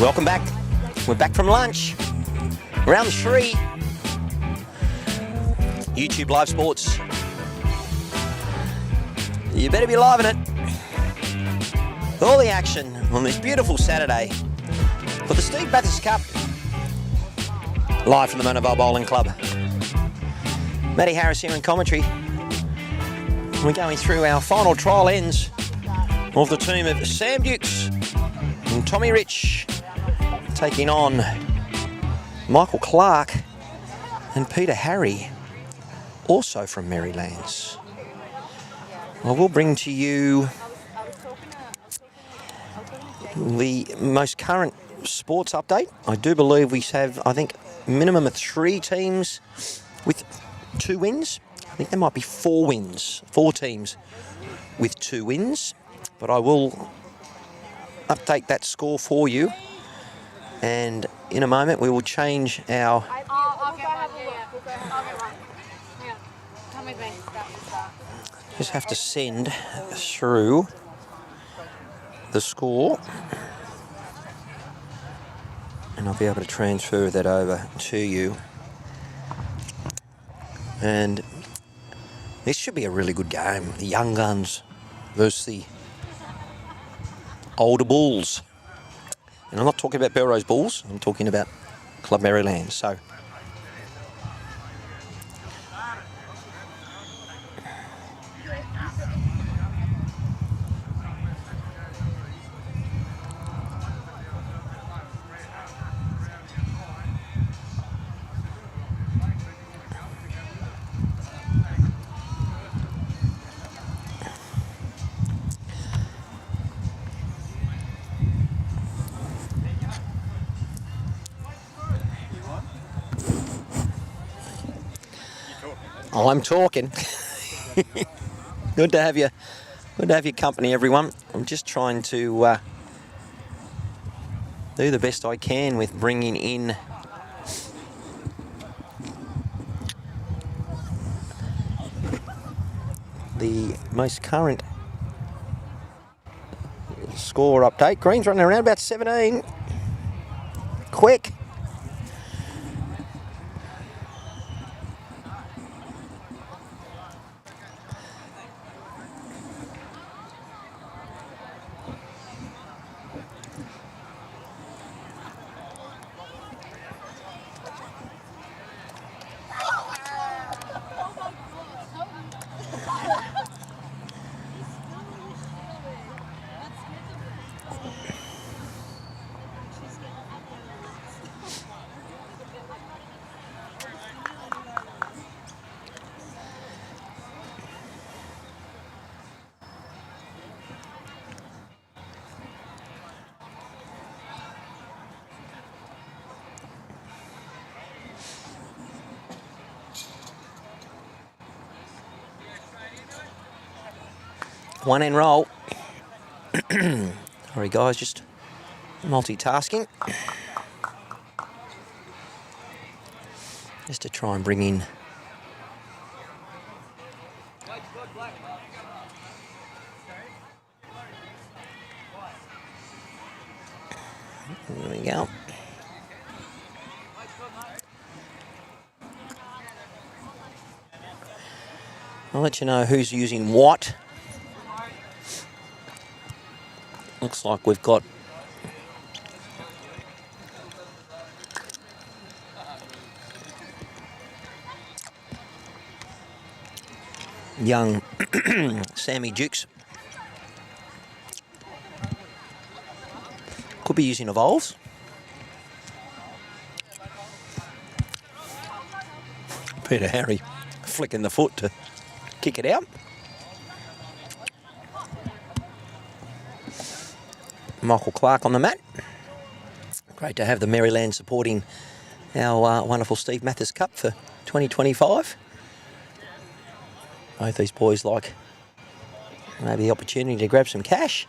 Welcome back. We're back from lunch. Round 3. YouTube Live Sports. You better be live in it. All the action on this beautiful Saturday for the Steve Matthes Cup. Live from the Mona Vale Bowling Club. Matty Harris here in commentary. We're going through our final trial ends of the team of Sam Dukes and Tommy Rich, taking on Michael Clark and Peter Harry, also from Merrylands. I will bring to you the most current sports update. I do believe we have, I think, minimum of 3 teams with 2 wins. I think there might be 4 wins, 4 teams with 2 wins. But I will update that score for you. And in a moment we will change our... Just have to send through the score. And I'll be able to transfer that over to you. And this should be a really good game. The young guns versus the older bulls. And I'm not talking about Belrose Bulls, I'm talking about Club Merrylands. So I'm talking. Good to have you. Good to have your company, everyone. I'm just trying to do the best I can with bringing in the most current score update. Green's running around about 17. Quick. One end roll. Sorry guys, just multitasking. Just to try and bring in there we go. I'll let you know who's using what. Looks like we've got young Sammy Dukes. Could be using Evolves. Peter Harry flicking the foot to kick it out. Michael Clark on the mat. Great to have the Merrylands supporting our wonderful Steve Matthes Cup for 2025. Both these boys like maybe the opportunity to grab some cash.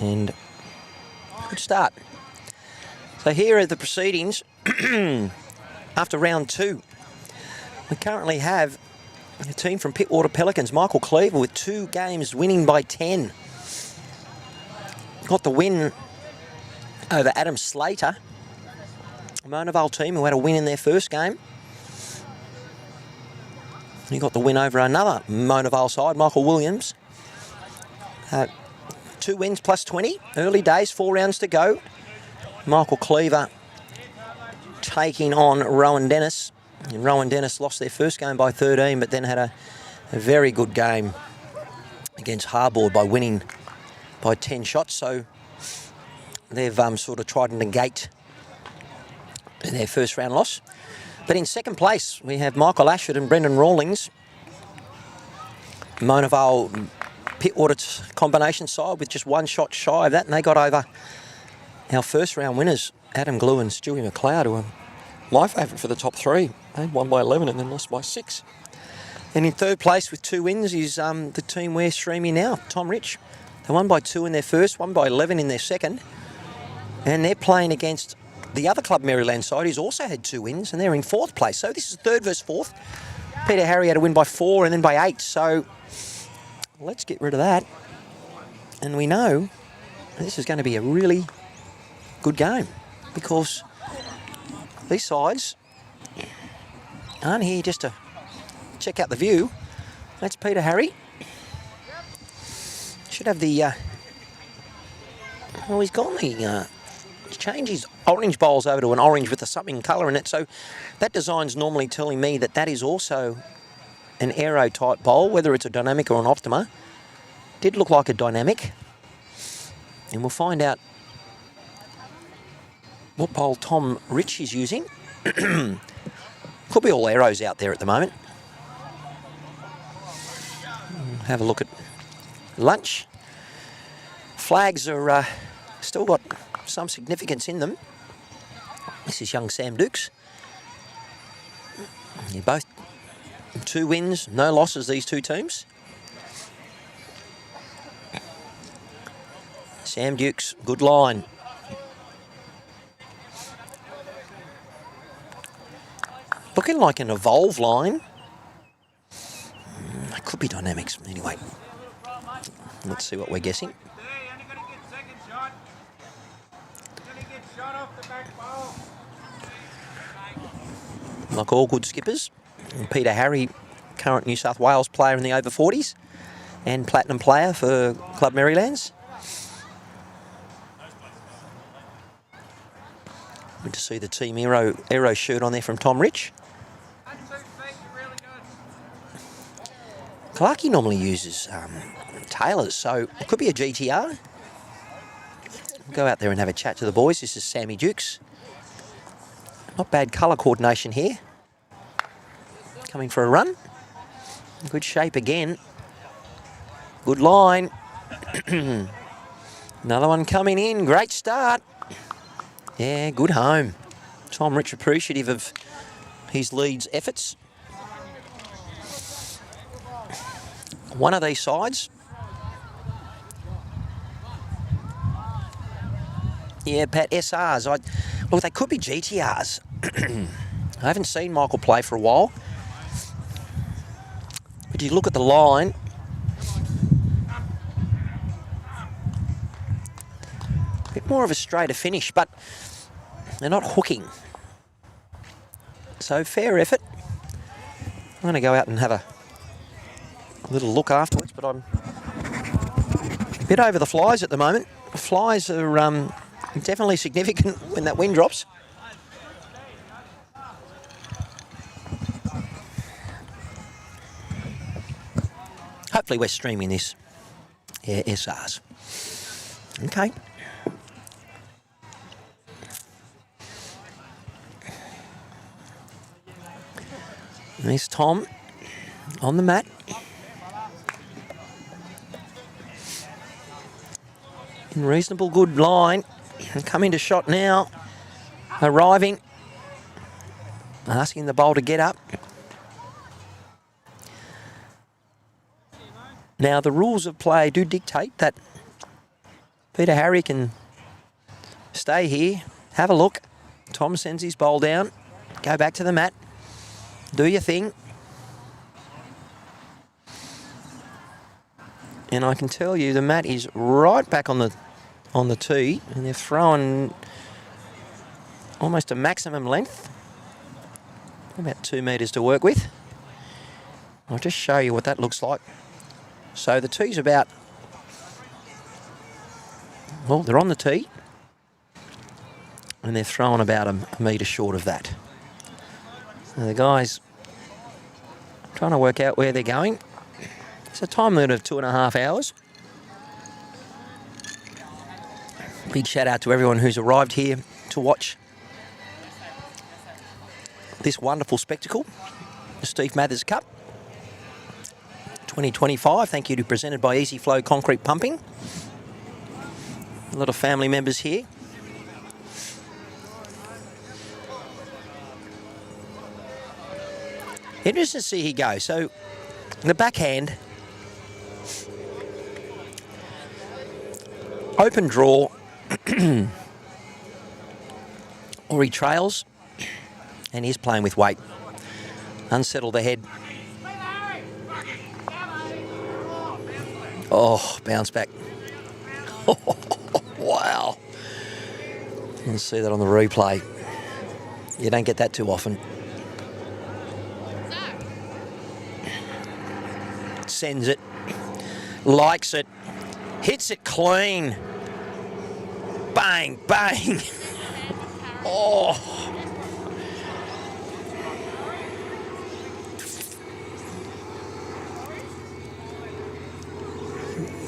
And good start. So here are the proceedings after round 2. We currently have a team from Pittwater Pelicans, Michael Cleaver, with 2 games winning by 10. Got the win over Adam Slater. Mona Vale team who had a win in their first game. He got the win over another Mona Vale side, Michael Williams. 2 wins plus 20. Early days, 4 rounds to go. Michael Cleaver taking on Rowan Dennis. And Rowan Dennis lost their first game by 13, but then had a very good game against Harbord by winning by 10 shots. So they've sort of tried to negate their first round loss. But in second place, we have Michael Ashford and Brendan Rawlings. Mona Vale Pittwater combination side with just 1 shot shy of that, and they got over our first round winners, Adam Glue and Stewie McLeod, who are my favourite for the top 3. They won by 11 and then lost by 6. And in third place with 2 wins is the team we're streaming now, Tom Rich. They won by 2 in their first, won by 11 in their second. And they're playing against the other club, Maryland side, who's also had 2 wins, and they're in 4th place. So this is 3rd versus 4th. Peter Harry had a win by 4 and then by 8. So let's get rid of that. And we know this is going to be a really good game because these sides aren't here just to check out the view. That's Peter Harry. Should have the... well, he's gone the... change his orange bowls over to an orange with a something colour in it. So that design's normally telling me that that is also an aero type bowl, whether it's a dynamic or an Optima. Did look like a dynamic. And we'll find out what bowl Tom Rich is using. Could be all aeros out there at the moment. Have a look at lunch. Flags are still got some significance in them. This is young Sam Dukes. They're both 2 wins, no losses, these 2 teams. Sam Dukes, good line. Looking like an evolve line. It could be dynamics. Anyway, let's see what we're guessing. Like all good skippers, Peter Harry, current New South Wales player in the over 40s and platinum player for Club Marylands. Good to see the Team Aero shirt on there from Tom Rich. Clarkey normally uses tailors, so it could be a GTR. We'll go out there and have a chat to the boys. This is Sammy Dukes. Not bad colour coordination here. Coming for a run. Good shape again. Good line. Another one coming in. Great start. Yeah, good home. Tom Rich appreciative of his lead's efforts. One of these sides. Yeah, Pat, SRs. Look, they could be GTRs. I haven't seen Michael play for a while. But you look at the line. A bit more of a straighter finish, but they're not hooking. So fair effort. I'm going to go out and have a little look afterwards, but I'm a bit over the flies at the moment. The flies are definitely significant when that wind drops. Hopefully we're streaming this. Yeah, SRs. Okay. There's Tom on the mat. In reasonable good line. Coming to shot now. Arriving. Asking the bowl to get up. Now, the rules of play do dictate that Peter Harry can stay here, have a look. Tom sends his bowl down. Go back to the mat. Do your thing. And I can tell you the mat is right back on the on the tee, and they're throwing almost a maximum length. About 2 metres to work with. I'll just show you what that looks like. So the tee's about, well, they're on the tee, and they're throwing about a metre short of that. So the guys trying to work out where they're going. It's a time limit of 2.5 hours. Big shout out to everyone who's arrived here to watch this wonderful spectacle, the Steve Matthes Cup 2025. Thank you to presented by Easy Flow Concrete Pumping. A lot of family members here. Interesting to see he go. So the backhand, open draw, or he trails, and he's playing with weight. Unsettle the head. Oh, bounce back. Wow. Let's see that on the replay. You don't get that too often. Sends it, likes it, hits it clean. Bang, bang. Oh.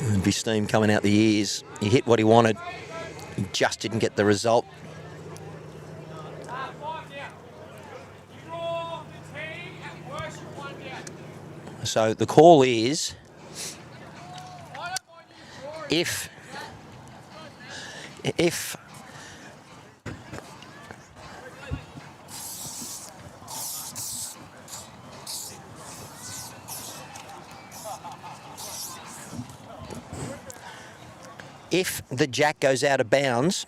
There'd be steam coming out the ears. He hit what he wanted. He just didn't get the result. So the call is, if the jack goes out of bounds,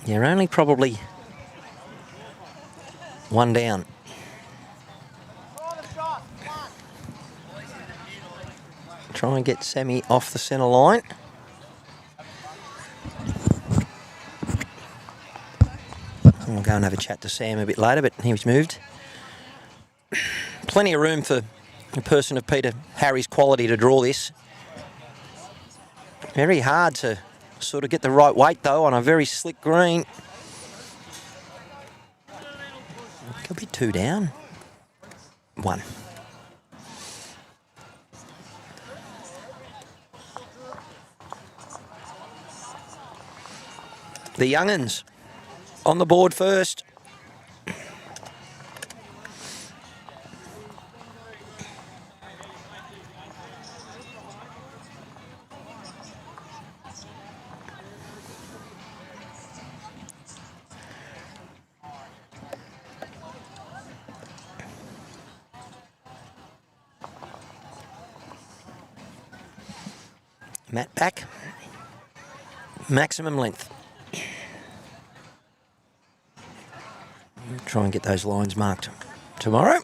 you're only probably one down. Try and get Sammy off the centre line. We'll go and have a chat to Sam a bit later, but he was moved. Plenty of room for a person of Peter Harry's quality to draw this. Very hard to sort of get the right weight, though, on a very slick green. Could be 2 down. 1. The young'uns on the board first. Matt back. Maximum length. Try and get those lines marked tomorrow.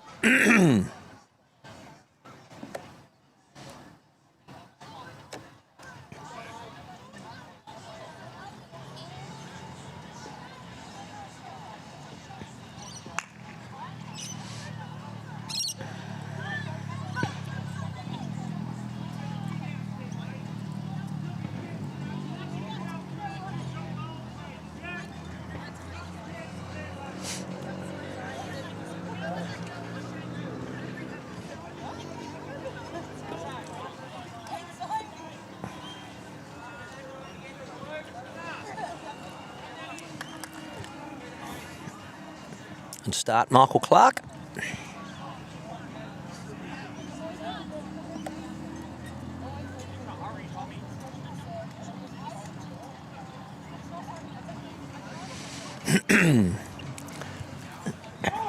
And start Michael Clark.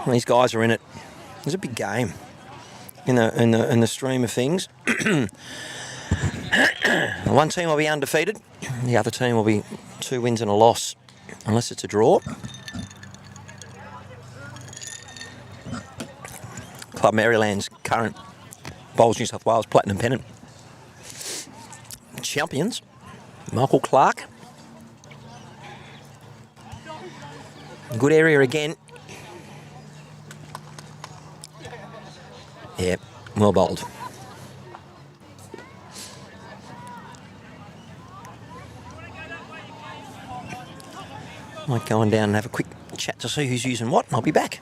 These guys are in it. It's a big game in the stream of things. One team will be undefeated. The other team will be 2 wins and a loss, unless it's a draw. Club Maryland's current Bowls New South Wales Platinum pennant. champions, Michael Clark. Good area again. Yeah, well bowled. Might go on down and have a quick chat to see who's using what, and I'll be back.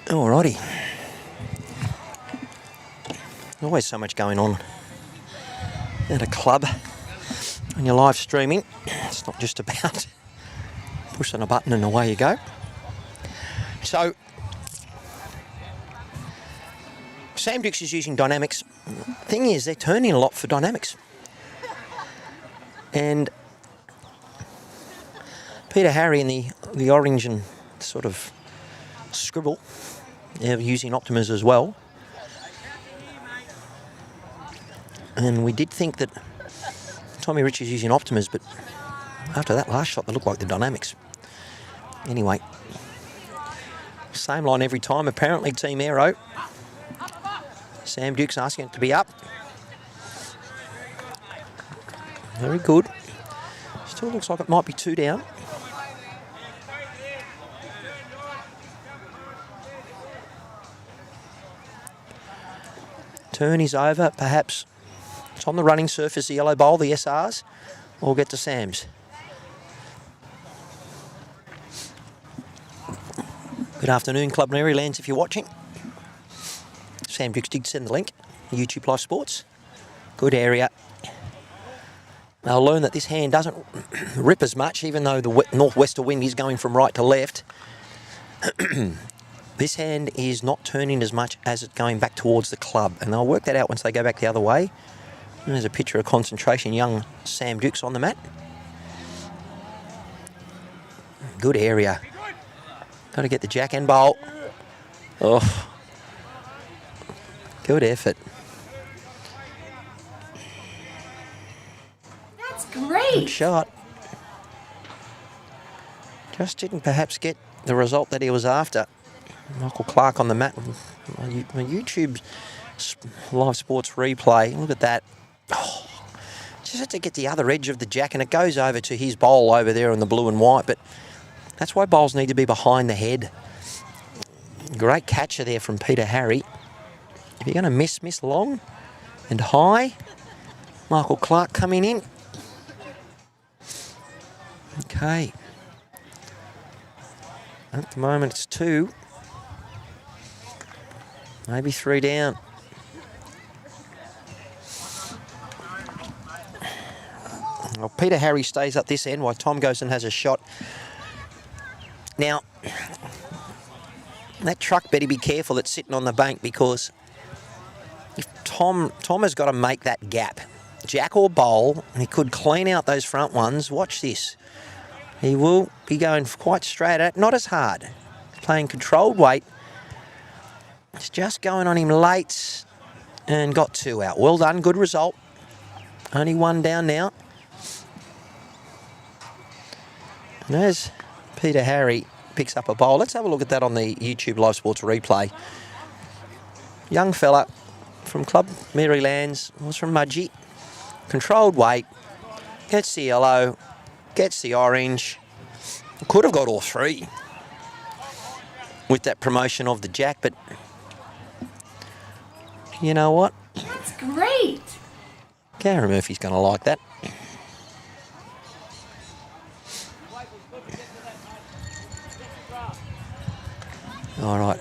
Alrighty. Always so much going on at a club when you're live streaming. It's not just about pushing a button and away you go. So, Sam Dukes is using dynamics. Thing is, they're turning a lot for dynamics. And Peter Harry in the orange and sort of scribble, they're using Optimas as well. And we did think that Tommy Rich is using Optimas, but after that last shot, they looked like the dynamics. Anyway, same line every time. Apparently, Team Aero. Sam Dukes asking it to be up. Very good. Still looks like it might be 2 down. Turn is over, perhaps. It's on the running surface, the yellow bowl, the SRs. We'll get to Sam's. Good afternoon, Club Marylands, if you're watching. Sam Dukes did send the link. Youtubelivesports. Good area. They'll learn that this hand doesn't rip as much, even though the northwester wind is going from right to left. This hand is not turning as much as it's going back towards the club, and they'll work that out once they go back the other way. And there's a picture of concentration, young Sam Dukes on the mat. Good area. Got to get the jack and bowl. Oh, good effort. That's great. Good shot. Just didn't perhaps get the result that he was after. Michael Clark on the mat. My YouTube live sports replay. Look at that. Oh, just had to get the other edge of the jack, and it goes over to his bowl over there in the blue and white. But that's why bowls need to be behind the head. Great catcher there from Peter Harry. If you're going to miss long and high. Michael Clark coming in. Okay. At the moment it's 2. Maybe 3 down. Well, Peter Harry stays up this end while Tom goes and has a shot. Now, that truck better be careful that's sitting on the bank, because if Tom has got to make that gap. jack or bowl, and he could clean out those front ones. Watch this. He will be going quite straight at it, not as hard. Playing controlled weight. It's just going on him late and got 2 out. Well done, good result. Only 1 down now. And as Peter Harry picks up a bowl, let's have a look at that on the YouTube Live Sports replay. Young fella from Club Marylands, was from Mudgee. Controlled weight, gets the yellow, gets the orange. Could have got all 3 with that promotion of the jack, but you know what? That's great. Gary Murphy's going to like that. All right.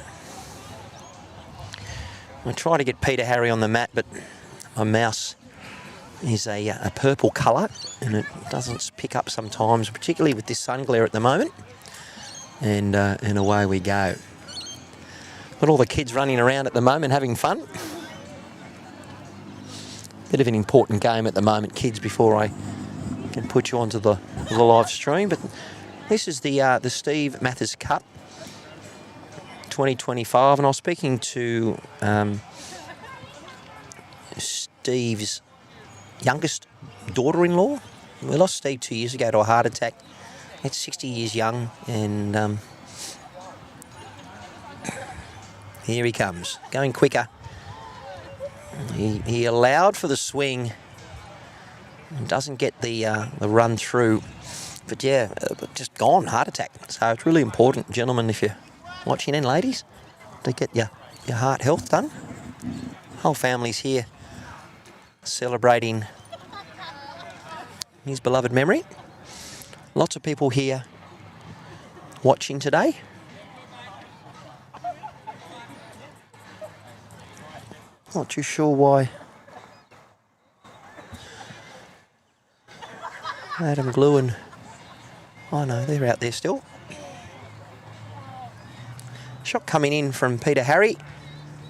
I try to get Peter Harry on the mat, but my mouse is a purple colour, and it doesn't pick up sometimes, particularly with this sun glare at the moment. And away we go. Got all the kids running around at the moment having fun. Bit of an important game at the moment, kids, before I can put you onto the live stream. But this is the Steve Matthes Cup 2025, and I was speaking to Steve's youngest daughter-in-law. We lost Steve 2 years ago to a heart attack. He's 60 years young, and here he comes, going quicker. He allowed for the swing and doesn't get the run through. But yeah, just gone, heart attack. So it's really important, gentlemen, if you're watching, and ladies, to get your heart health done. Whole family's here celebrating his beloved memory. Lots of people here watching today. Not too sure why Adam Glue and... Oh no, they're out there still. Shot coming in from Peter Harry.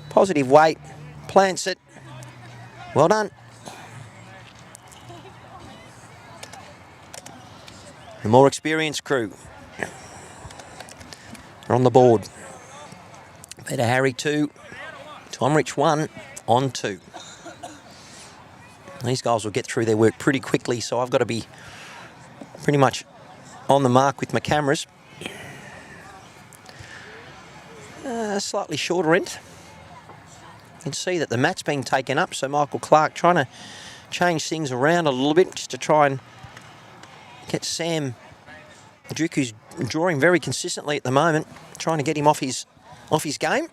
Positive weight. Plants it. Well done. The more experienced crew are on the board. Peter Harry 2. Tom Rich 1 on 2. These guys will get through their work pretty quickly, so I've got to be pretty much on the mark with my cameras. Slightly shorter end. You can see that the mat's being taken up, so Michael Clark trying to change things around a little bit just to try and get Sam Duke, who's drawing very consistently at the moment, trying to get him off his game.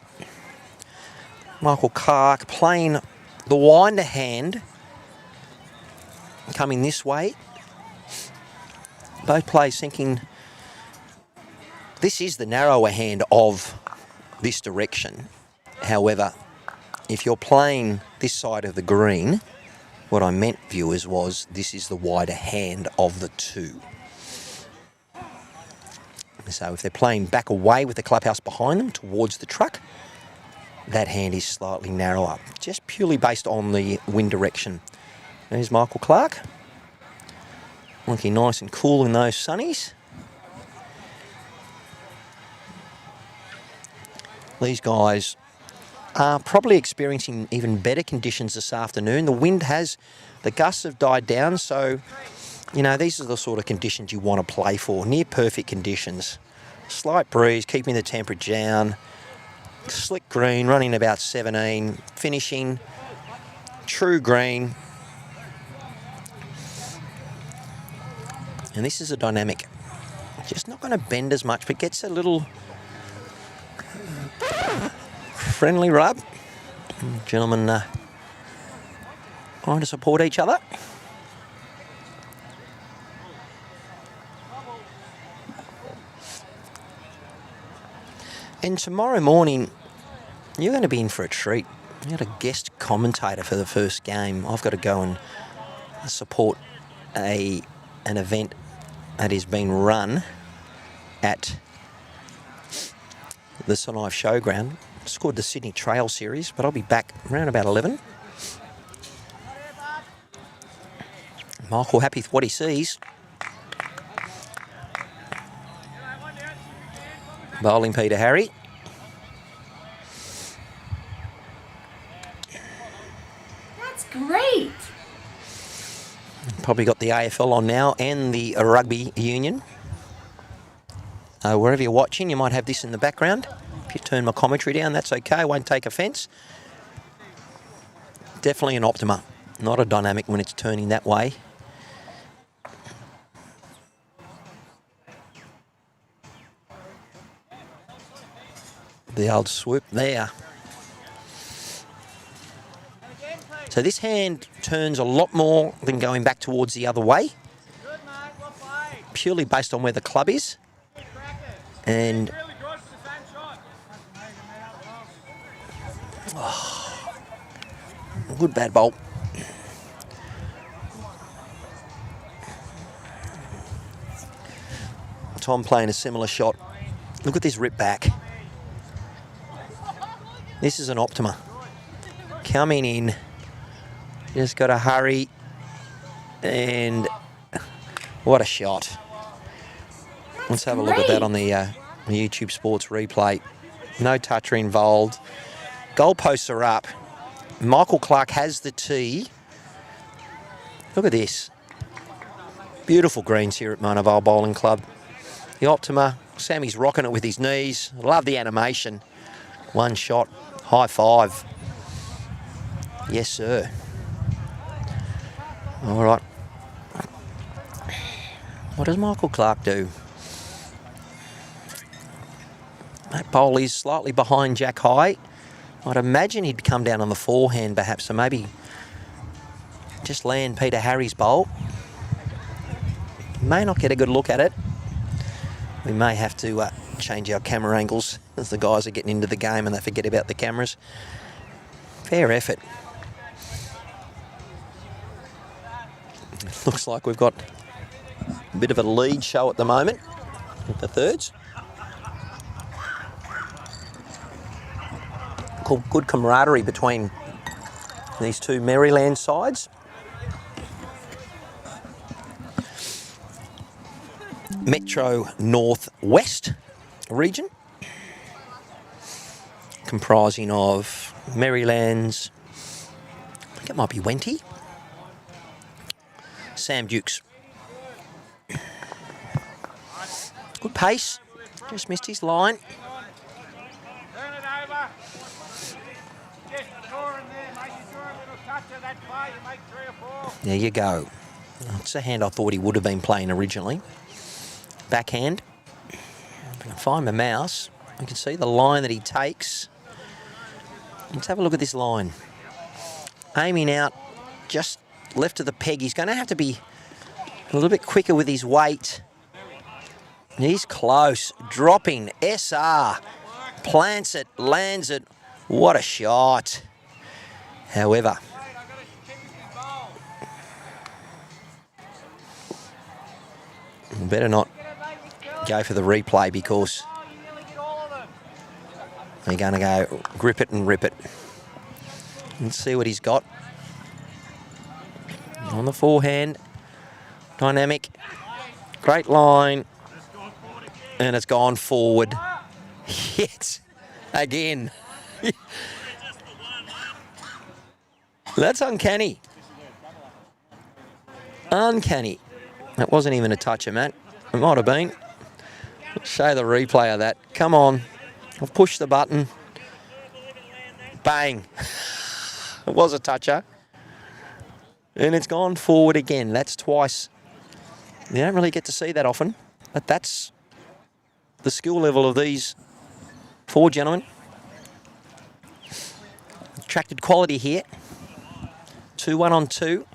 Michael Clark playing the winder hand, coming this way. Both players thinking this is the narrower hand of this direction. However, if you're playing this side of the green, what I meant, viewers, was this is the wider hand of the 2. So if they're playing back away with the clubhouse behind them towards the truck, that hand is slightly narrower, just purely based on the wind direction. There's Michael Clark. Looking nice and cool in those sunnies. These guys are probably experiencing even better conditions this afternoon. The gusts have died down, so, you know, these are the sort of conditions you want to play for. Near perfect conditions. Slight breeze, keeping the temperature down. Slick green, running about 17. Finishing true green. And this is a dynamic. Just not going to bend as much, but gets a little friendly rub. Gentlemen trying to support each other. And tomorrow morning, you're going to be in for a treat. You got a guest commentator for the first game. I've got to go and support an event that is being run at the Sonai Showground. It's called the Sydney Trail Series, but I'll be back around about 11. Michael happy with what he sees. Bowling Peter Harry. That's great. Probably got the AFL on now and the rugby union. Wherever you're watching, you might have this in the background. If you turn my commentary down, that's okay. I won't take offence. Definitely an Optima, not a dynamic when it's turning that way. The old swoop there. So this hand turns a lot more than going back towards the other way, purely based on where the club is. And good bad bolt. Tom playing a similar shot. Look at this rip back. This is an Optima. Coming in. Just got to hurry. And what a shot. Let's have a look at that on the YouTube Sports replay. No toucher involved. Goalposts are up. Michael Clark has the tee. Look at this. Beautiful greens here at Mona Vale Bowling Club. The Optima. Sammy's rocking it with his knees. Love the animation. One shot. High five. Yes, sir. All right. What does Michael Clark do? That bowl is slightly behind Jack High. I'd imagine he'd come down on the forehand perhaps, so maybe just land Peter Harry's bowl. May not get a good look at it. We may have to change our camera angles as the guys are getting into the game and they forget about the cameras. Fair effort. Looks like we've got a bit of a lead show at the moment with the thirds. Good camaraderie between these two Maryland sides. Metro Northwest region, comprising of Maryland's, I think it might be Wenty, Sam Dukes. Good pace, just missed his line. There you go. It's a hand I thought he would have been playing originally. Backhand. If I can find my mouse, I can see the line that he takes. Let's have a look at this line. Aiming out just left of the peg. He's going to have to be a little bit quicker with his weight. He's close. Dropping. SR. Plants it. Lands it. What a shot. However, better not go for the replay because they're going to go grip it and rip it. Let's see what he's got. On the forehand. Dynamic. Great line. And it's gone forward. Yet again. That's uncanny. Uncanny. That wasn't even a toucher, Matt. It might have been. Let's show the replay of that. Come on. I've pushed the button. Bang. It was a toucher. And it's gone forward again. That's twice. You don't really get to see that often. But that's the skill level of these four gentlemen. Attracted quality here. 2-1 on 2.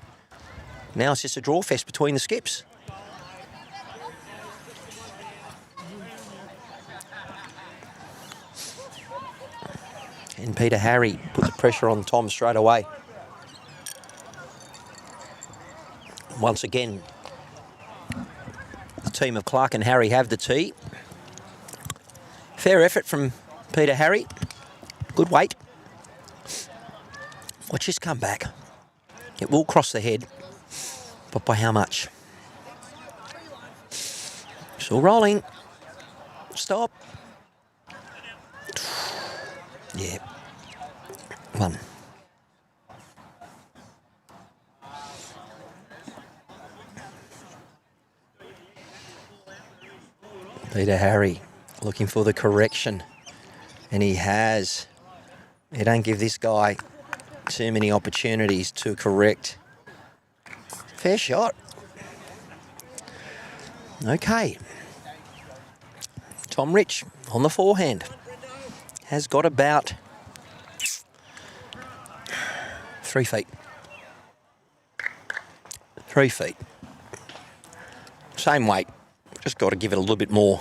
Now it's just a draw fest between the skips. And Peter Harry put the pressure on Tom straight away. Once again, the team of Clark and Harry have the tee. Fair effort from Peter Harry. Good weight. Watch this come back. It will cross the head. But by how much? Still rolling. Stop. Yeah. 1. Peter Harry looking for the correction. And he has. They don't give this guy too many opportunities to correct. Fair shot. Okay. Tom Rich on the forehand. Has got about 3 feet. 3 feet. Same weight. Just got to give it a little bit more.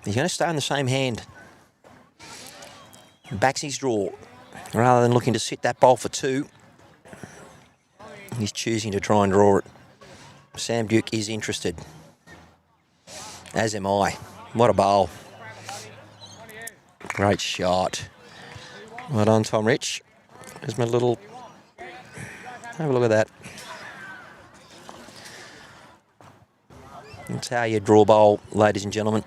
He's going to stay in the same hand. Backs his draw. Rather than looking to sit that bowl for 2, he's choosing to try and draw it. Sam Duke is interested. As am I. What a bowl. Great shot. Well done, Tom Rich. There's my little... Have a look at that. That's how you draw bowl, ladies and gentlemen.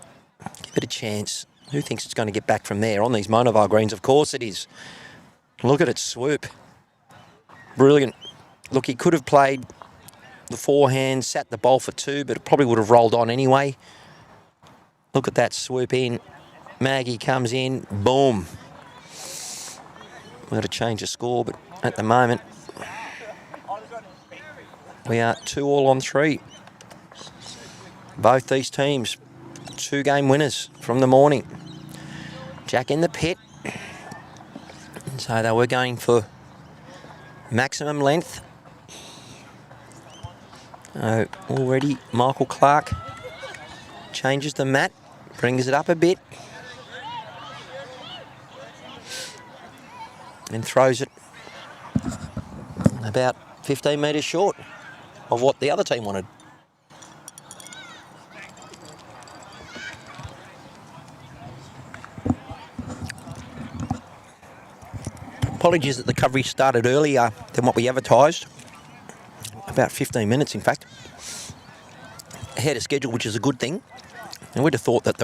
Give it a chance. Who thinks it's going to get back from there? On these Mona Vale greens, of course it is. Look at it swoop. Brilliant. Look, he could have played the forehand, sat the bowl for 2, but it probably would have rolled on anyway. Look at that swoop in. Maggie comes in. Boom. We've got to change the score, but at the moment, we are 2-all on 3. Both these teams, 2-game winners from the morning. Jack in the pit. So they were going for maximum length. Already Michael Clark changes the mat, brings it up a bit, and throws it about 15 metres short of what the other team wanted. Apologies that the coverage started earlier than what we advertised. About 15 minutes, in fact. Ahead of schedule, which is a good thing. And we'd have thought that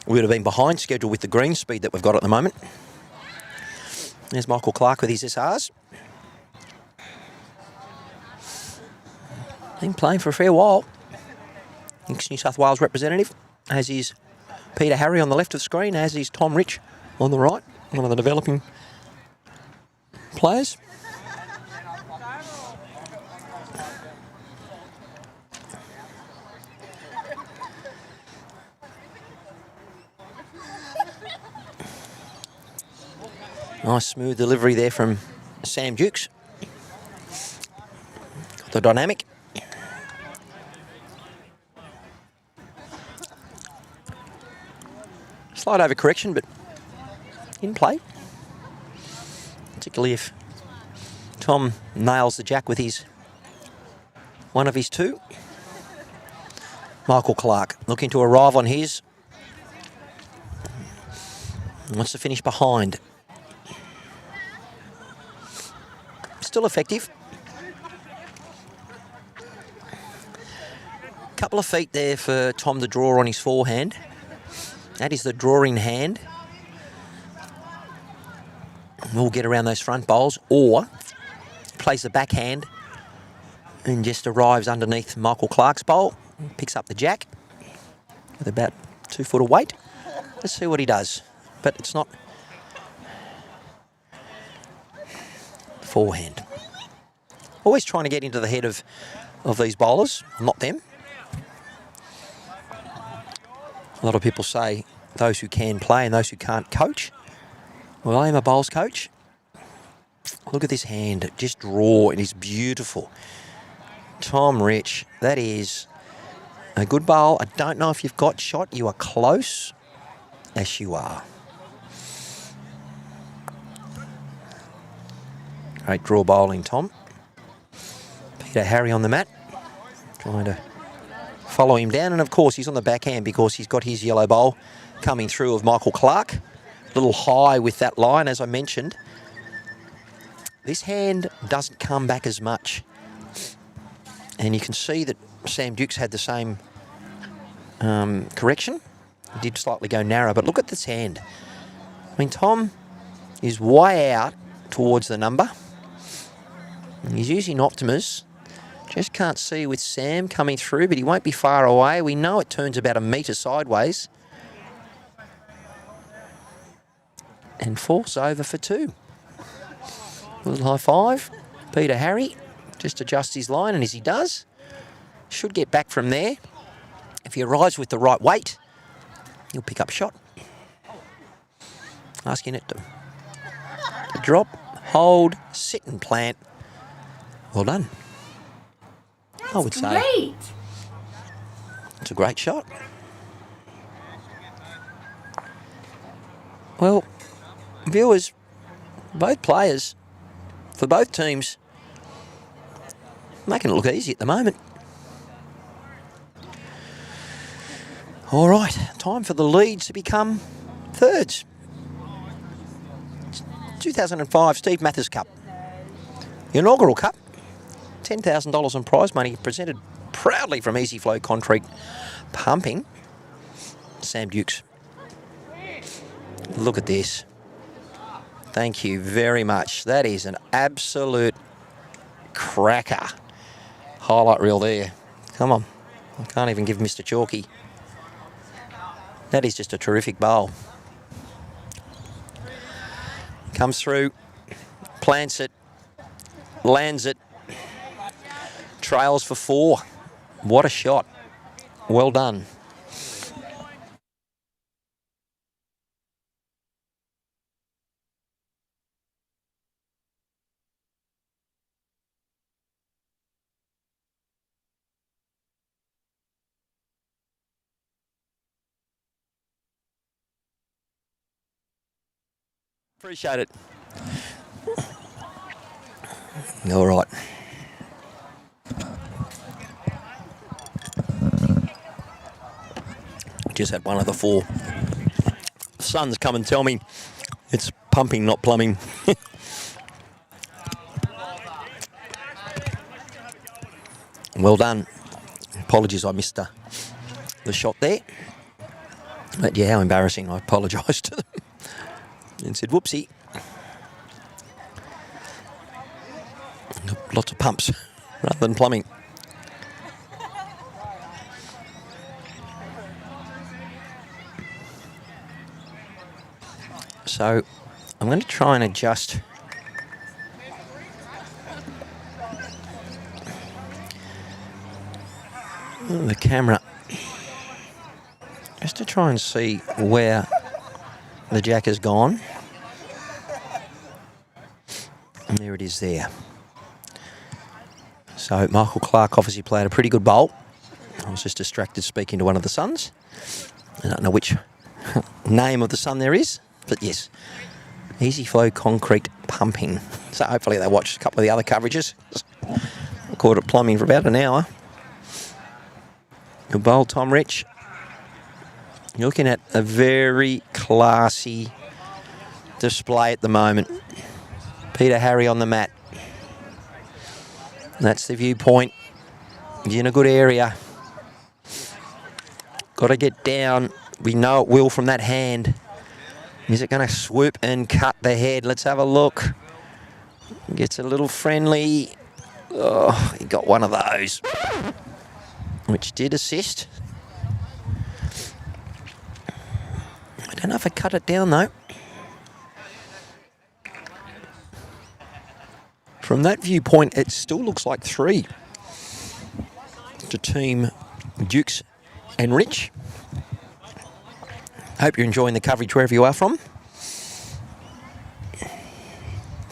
we would have been behind schedule with the green speed that we've got at the moment. There's Michael Clark with his SRs. Been playing for a fair while. Ex-New South Wales representative, as is Peter Harry on the left of the screen, as is Tom Rich on the right, one of the developing players. Nice smooth delivery there from Sam Dukes. Got the dynamic. Slight over correction, but in play. Particularly if Tom nails the jack with one of his 2. Michael Clark looking to arrive on his. Wants to finish behind. Still effective. Couple of feet there for Tom to draw on his forehand. That is the drawing hand. We'll get around those front bowls, or plays the backhand and just arrives underneath Michael Clark's bowl. Picks up the jack with about 2 foot of weight. Let's see what he does. But it's not forehand. Always trying to get into the head of these bowlers, not them. A lot of people say those who can play and those who can't coach. Well, I am a bowls coach. Look at this hand, just draw, it is beautiful. Tom Rich, that is a good bowl. I don't know if you've got shot, you are close. Yes, you are. Great draw bowling, Tom. Peter Harry on the mat, trying to follow him down, and of course he's on the backhand because he's got his yellow bowl coming through of Michael Clark. A little high with that line, as I mentioned. This hand doesn't come back as much. And you can see that Sam Dukes had the same correction. He did slightly go narrow, but look at this hand. I mean, Tom is way out towards the number. And he's using Optimus. Just can't see with Sam coming through, but he won't be far away. We know it turns about 1 metre sideways. And falls over for 2. A little high five. Peter Harry just adjusts his line, and as he does, should get back from there. If he arrives with the right weight, he'll pick up shot. Asking it to drop, hold, sit and plant. Well done. I would say Great. it's a great shot. Well, viewers, both players for both teams making it look easy at the moment. All right, time for the leads to become thirds. 2005 Steve Matthes Cup, inaugural cup, $10,000 in prize money presented proudly from Easy Flow Concrete Pumping. Sam Dukes. Look at this. Thank you very much. That is an absolute cracker. Highlight reel there. Come on. I can't even give Mr. Chalky. That is just a terrific bowl. Comes through, plants it, lands it, trails for 4. What a shot. Well done. Appreciate it. All right. Just had one of the 4. Sons come and tell me it's pumping, not plumbing. Well done. Apologies, I missed the shot there. But yeah, how embarrassing. I apologise to them. And said, whoopsie. Lots of pumps rather than plumbing. So I'm going to try and adjust the camera just to try and see where the jack has gone. And there it is there. So Michael Clark obviously played a pretty good bowl. I was just distracted speaking to one of the sons. I don't know which name of the son there is, but yes. Easy Flow Concrete Pumping. So hopefully they watched a couple of the other coverages. I caught it plumbing for about an hour. Good bowl, Tom Rich. You're looking at a very classy display at the moment. Peter Harry on the mat. That's the viewpoint. He's in a good area. Got to get down. We know it will from that hand. Is it going to swoop and cut the head? Let's have a look. Gets a little friendly. Oh, he got one of those, which did assist. I don't know if I cut it down though. From that viewpoint, it still looks like 3 to team Dukes and Rich. Hope you're enjoying the coverage wherever you are from.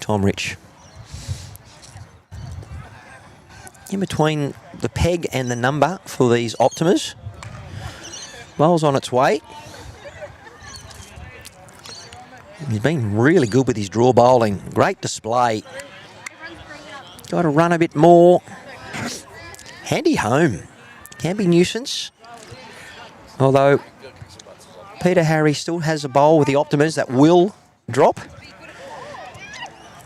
Tom Rich. In between the peg and the number for these Optimas. Bowl's on its way. He's been really good with his draw bowling. Great display. Got to run a bit more. Handy home. Can be nuisance. Although Peter Harry still has a bowl with the Optimas that will drop.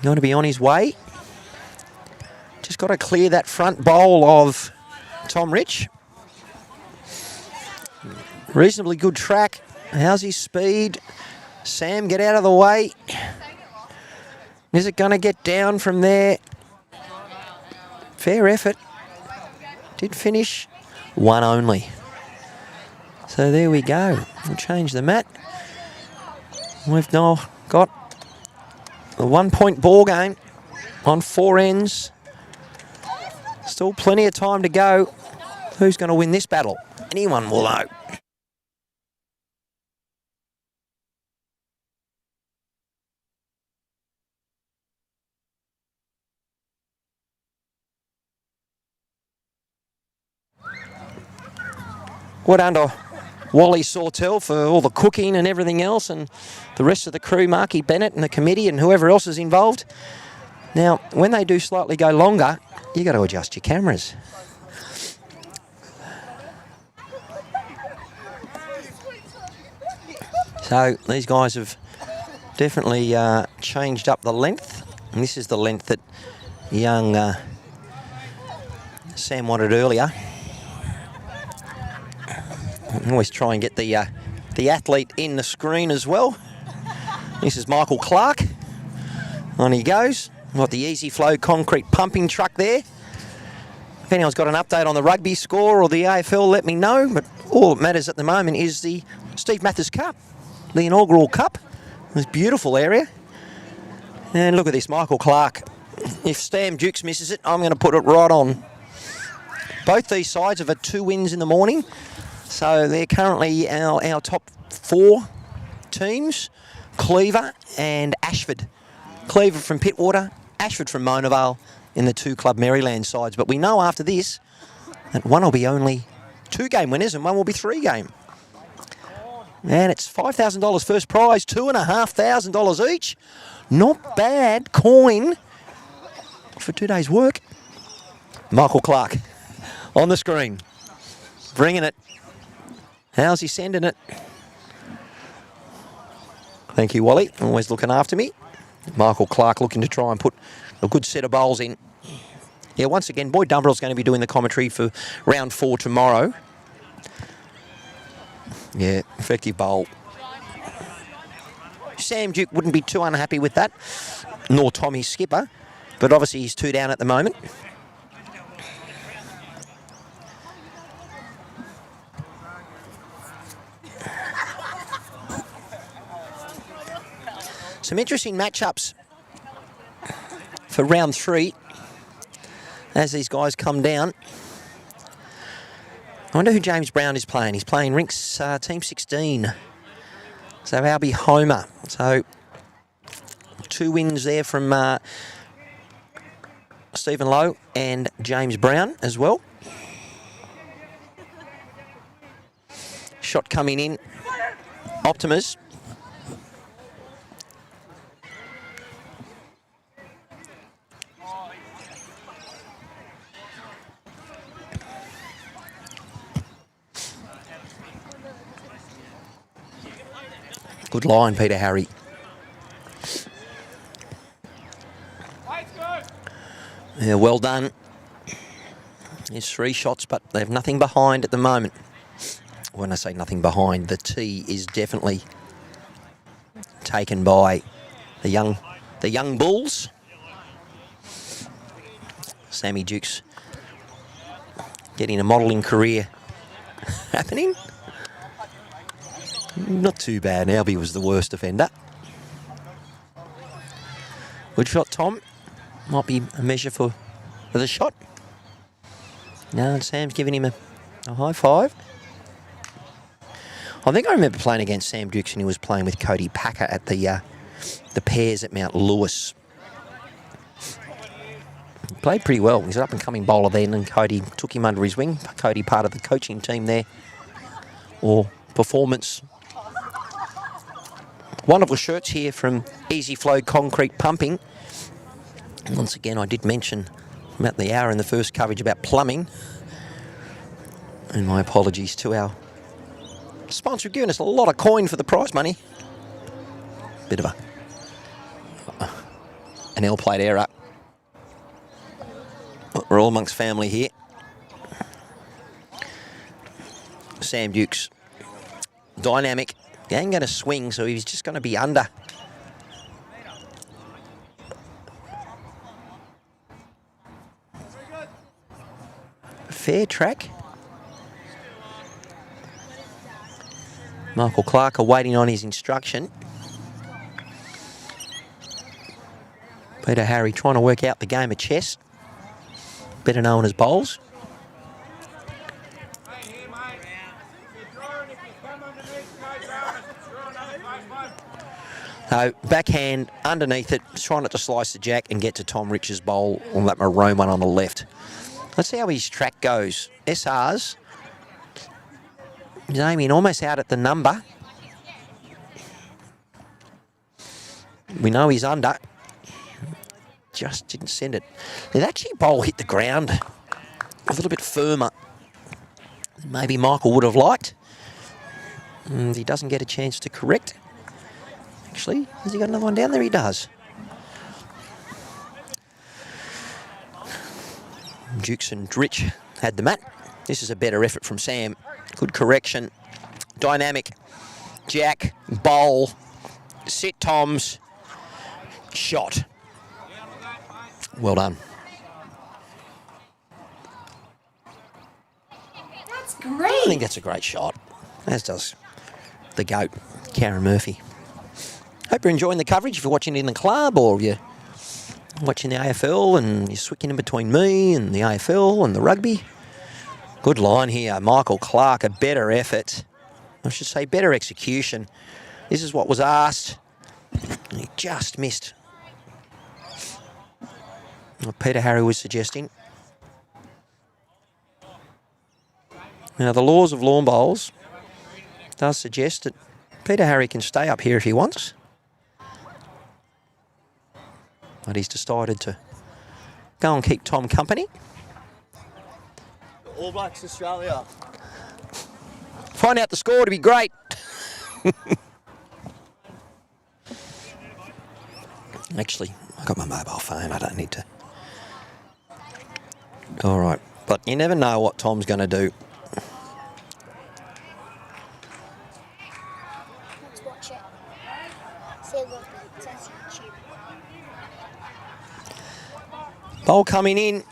Going to be on his way. Just got to clear that front bowl of Tom Rich. Reasonably good track. How's his speed? Sam, get out of the way. Is it going to get down from there? Fair effort. Did finish one only. So there we go. We'll change the mat. We've now got a 1 point ball game on 4 ends. Still plenty of time to go. Who's going to win this battle? Anyone will know. Well done to Wally Sawtell for all the cooking and everything else, and the rest of the crew, Marky Bennett and the committee and whoever else is involved. Now, when they do slightly go longer, you got to adjust your cameras. So these guys have definitely changed up the length, and this is the length that young Sam wanted earlier. Always try and get the athlete in the screen as well. This is Michael Clark. On he goes. Got the Easy Flow concrete pumping truck there. If anyone's got an update on the rugby score or the AFL, let me know. But all that matters at the moment is the Steve Matthes Cup, the inaugural cup. This beautiful area. And look at this, Michael Clark. If Sam Dukes misses it, I'm going to put it right on. Both these sides have had 2 wins in the morning. So they're currently our top 4 teams, Cleaver and Ashford. Cleaver from Pittwater, Ashford from Mona Vale in the 2 Club Maryland sides. But we know after this that one will be only 2 game winners and one will be 3 game. And it's $5,000 first prize, $2,500 each. Not bad coin for 2 days' work. Michael Clark on the screen, bringing it. How's he sending it? Thank you, Wally. Always looking after me. Michael Clark looking to try and put a good set of bowls in. Yeah, once again, Boyd Dumbrell's going to be doing the commentary for round 4 tomorrow. Yeah, effective bowl. Sam Duke wouldn't be too unhappy with that, nor Tommy Skipper, but obviously he's 2 down at the moment. Some interesting matchups for round 3 as these guys come down. I wonder who James Brown is playing. He's playing Rinks Team 16. So Albie Homer. So 2 wins there from Stephen Lowe and James Brown as well. Shot coming in. Optimus. Good line, Peter Harry. Yeah, well done. There's 3 shots, but they have nothing behind at the moment. When I say nothing behind, the tee is definitely taken by the young Bulls. Sammy Dukes getting a modelling career happening. Not too bad. Albie was the worst offender. Good shot, Tom. Might be a measure for the shot. No, Sam's giving him a high five. I think I remember playing against Sam Dukes when he was playing with Cody Packer at the pairs at Mount Lewis. He played pretty well. He's an up-and-coming bowler then, and Cody took him under his wing. Cody part of the coaching team there, or performance. Wonderful shirts here from Easy Flow Concrete Pumping. Once again, I did mention about the hour in the first coverage about plumbing. And my apologies to our sponsor, giving us a lot of coin for the prize money. Bit of an L-plate error. We're all amongst family here. Sam Dukes, dynamic. He ain't going to swing, so he's just going to be under. Fair track. Michael Clark are waiting on his instruction. Peter Harry trying to work out the game of chess, better known as bowls. So backhand underneath it, trying not to slice the jack and get to Tom Rich's bowl on that maroon one on the left. Let's see how his track goes. SR's. He's aiming almost out at the number. We know he's under. Just didn't send it. Did actually bowl hit the ground a little bit firmer than maybe Michael would have liked. And he doesn't get a chance to correct. Actually, has he got another one down there? He does. Dukes and Rich had the mat. This is a better effort from Sam. Good correction. Dynamic. Jack. Bowl. Sit Toms. Shot. Well done. That's great. I think that's a great shot, as does the GOAT, Karen Murphy. Hope you're enjoying the coverage. If you're watching it in the club or you're watching the AFL and you're switching in between me and the AFL and the rugby. Good line here. Michael Clark, a better effort. I should say better execution. This is what was asked. He just missed what Peter Harry was suggesting. Now, the laws of lawn bowls does suggest that Peter Harry can stay up here if he wants. But he's decided to go and keep Tom company. All Blacks Australia. Find out the score to be great. Actually, I got my mobile phone. I don't need to. All right, but you never know what Tom's going to do. Let's watch it. See what it says on YouTube. Bowl coming in.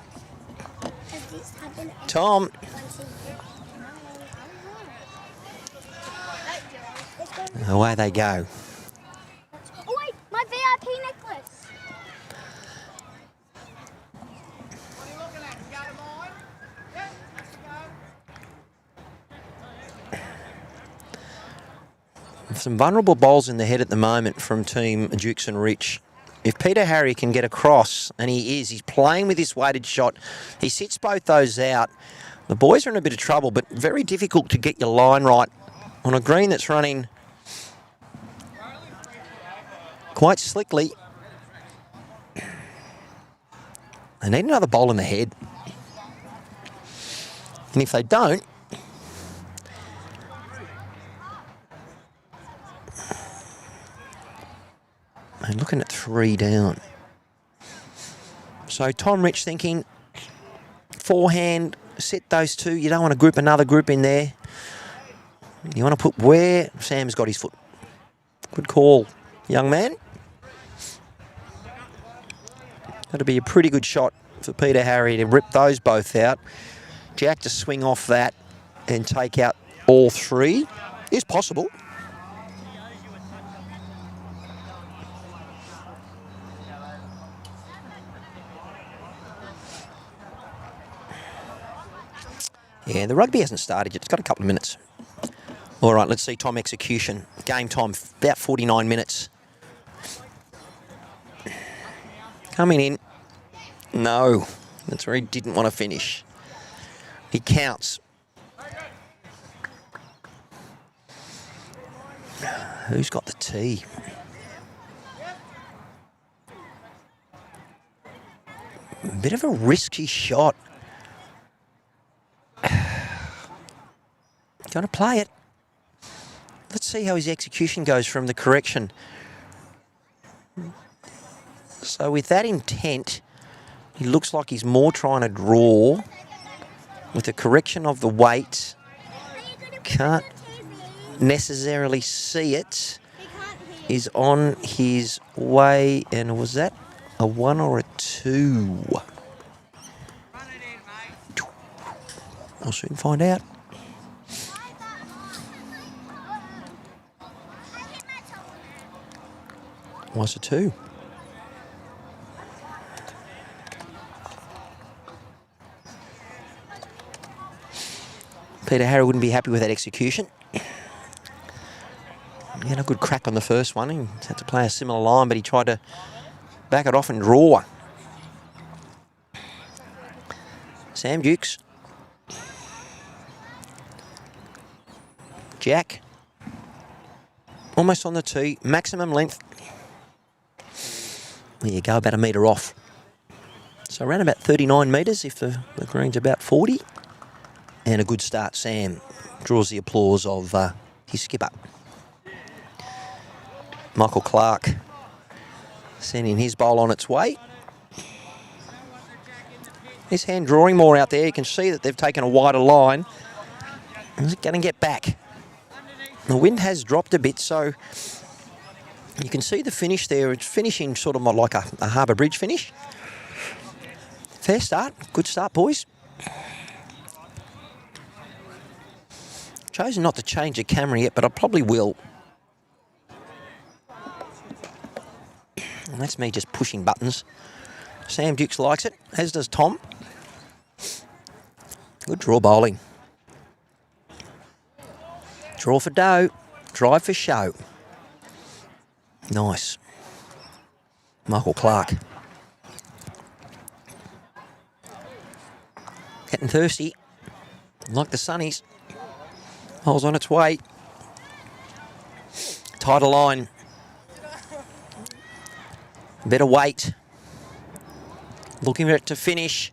Has this happened? Tom. Away they go. Oh wait, my VIP necklace. Some vulnerable bowls in the head at the moment from Team Dukes and Rich. If Peter Harry can get across, and he's playing with this weighted shot, he sits both those out. The boys are in a bit of trouble, but very difficult to get your line right on a green that's running quite slickly. They need another bowl in the head. And if they don't, they're looking at 3 down. So Tom Rich thinking, forehand, set those two. You don't want to group another group in there. You want to put where Sam's got his foot. Good call, young man. That'll be a pretty good shot for Peter Harry to rip those both out. Jack to swing off that and take out all 3 is possible. Yeah, the rugby hasn't started yet. It's got a couple of minutes. All right, let's see Tom execution. Game time, about 49 minutes. Coming in. No, that's where he didn't want to finish. He counts. Who's got the tee? Bit of a risky shot. Going to play it. Let's see how his execution goes from the correction. So with that intent, He looks like he's more trying to draw with the correction of the weight. Can't necessarily see it. Is on his way, and was that a 1 or a 2? We'll soon find out. Was a 2. Peter Harry wouldn't be happy with that execution. He had a good crack on the first one. He had to play a similar line, but he tried to back it off and draw. Sam Dukes. Jack. Almost on the tee. Maximum length. There you go, about a metre off. So around about 39 metres if the green's about 40. And a good start, Sam. Draws the applause of his skipper. Michael Clark sending his bowl on its way. This hand drawing more out there. You can see that they've taken a wider line. Is it going to get back? The wind has dropped a bit, so you can see the finish there. It's finishing sort of like a Harbour Bridge finish. Fair start. Good start, boys. Chosen not to change the camera yet, but I probably will. And that's me just pushing buttons. Sam Dukes likes it, as does Tom. Good draw bowling. Draw for dough, drive for show. Nice. Michael Clark. Getting thirsty. Like the Sunnies. Bowl's on its way. Tighter line. Better weight. Looking for it to finish.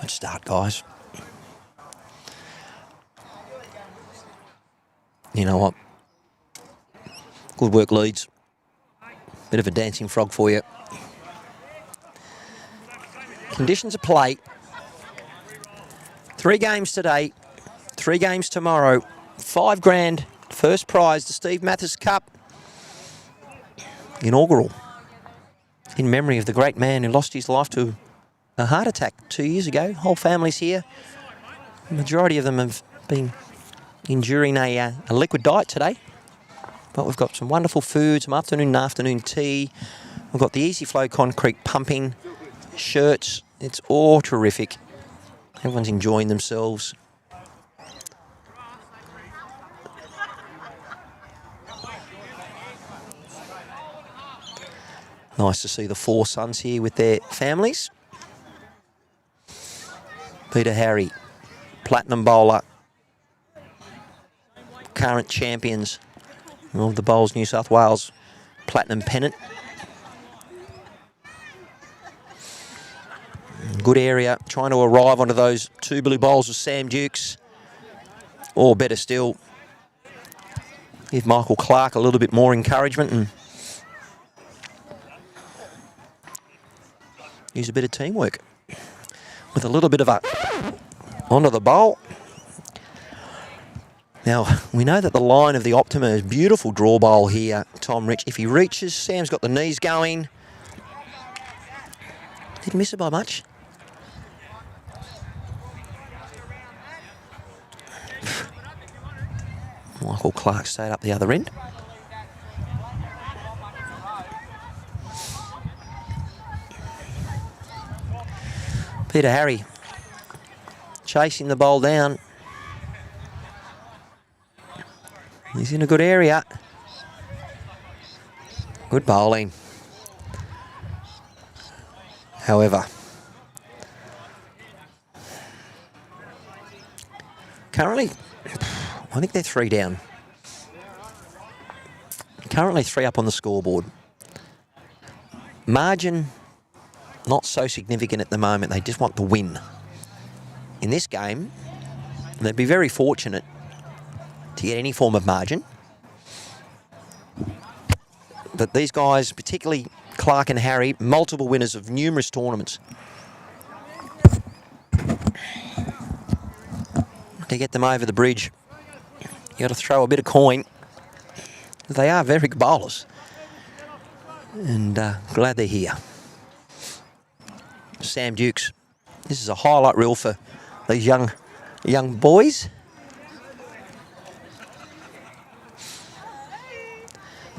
Good start, guys. You know what? Good work, Leeds. Bit of a dancing frog for you. Conditions of play. 3 games today, 3 games tomorrow. $5,000 first prize, the Steve Matthes Cup. Inaugural. In memory of the great man who lost his life to a heart attack 2 years ago. Whole family's here. The majority of them have been enduring a liquid diet today. But we've got some wonderful food, some afternoon tea. We've got the Easy Flow concrete pumping, shirts. It's all terrific. Everyone's enjoying themselves. Nice to see the 4 sons here with their families. Peter Harry, platinum bowler, current champions of the Bowls New South Wales Platinum Pennant. Good area, trying to arrive onto those 2 blue bowls of Sam Dukes. Or better still, give Michael Clark a little bit more encouragement and use a bit of teamwork. With a little bit of a onto the bowl. Now, we know that the line of the Optima is beautiful draw bowl here, Tom Rich. If he reaches, Sam's got the knees going. Didn't miss it by much. Michael Clark stayed up the other end. Peter Harry chasing the bowl down. He's in a good area. Good bowling. However, currently, I think they're 3 down. Currently 3 up on the scoreboard. Margin, not so significant at the moment. They just want the win. In this game, they'd be very fortunate to get any form of margin. But these guys, particularly Clark and Harry, multiple winners of numerous tournaments. To get them over the bridge, you got to throw a bit of coin. They are very good bowlers. And glad they're here. Sam Dukes. This is a highlight reel for these young boys.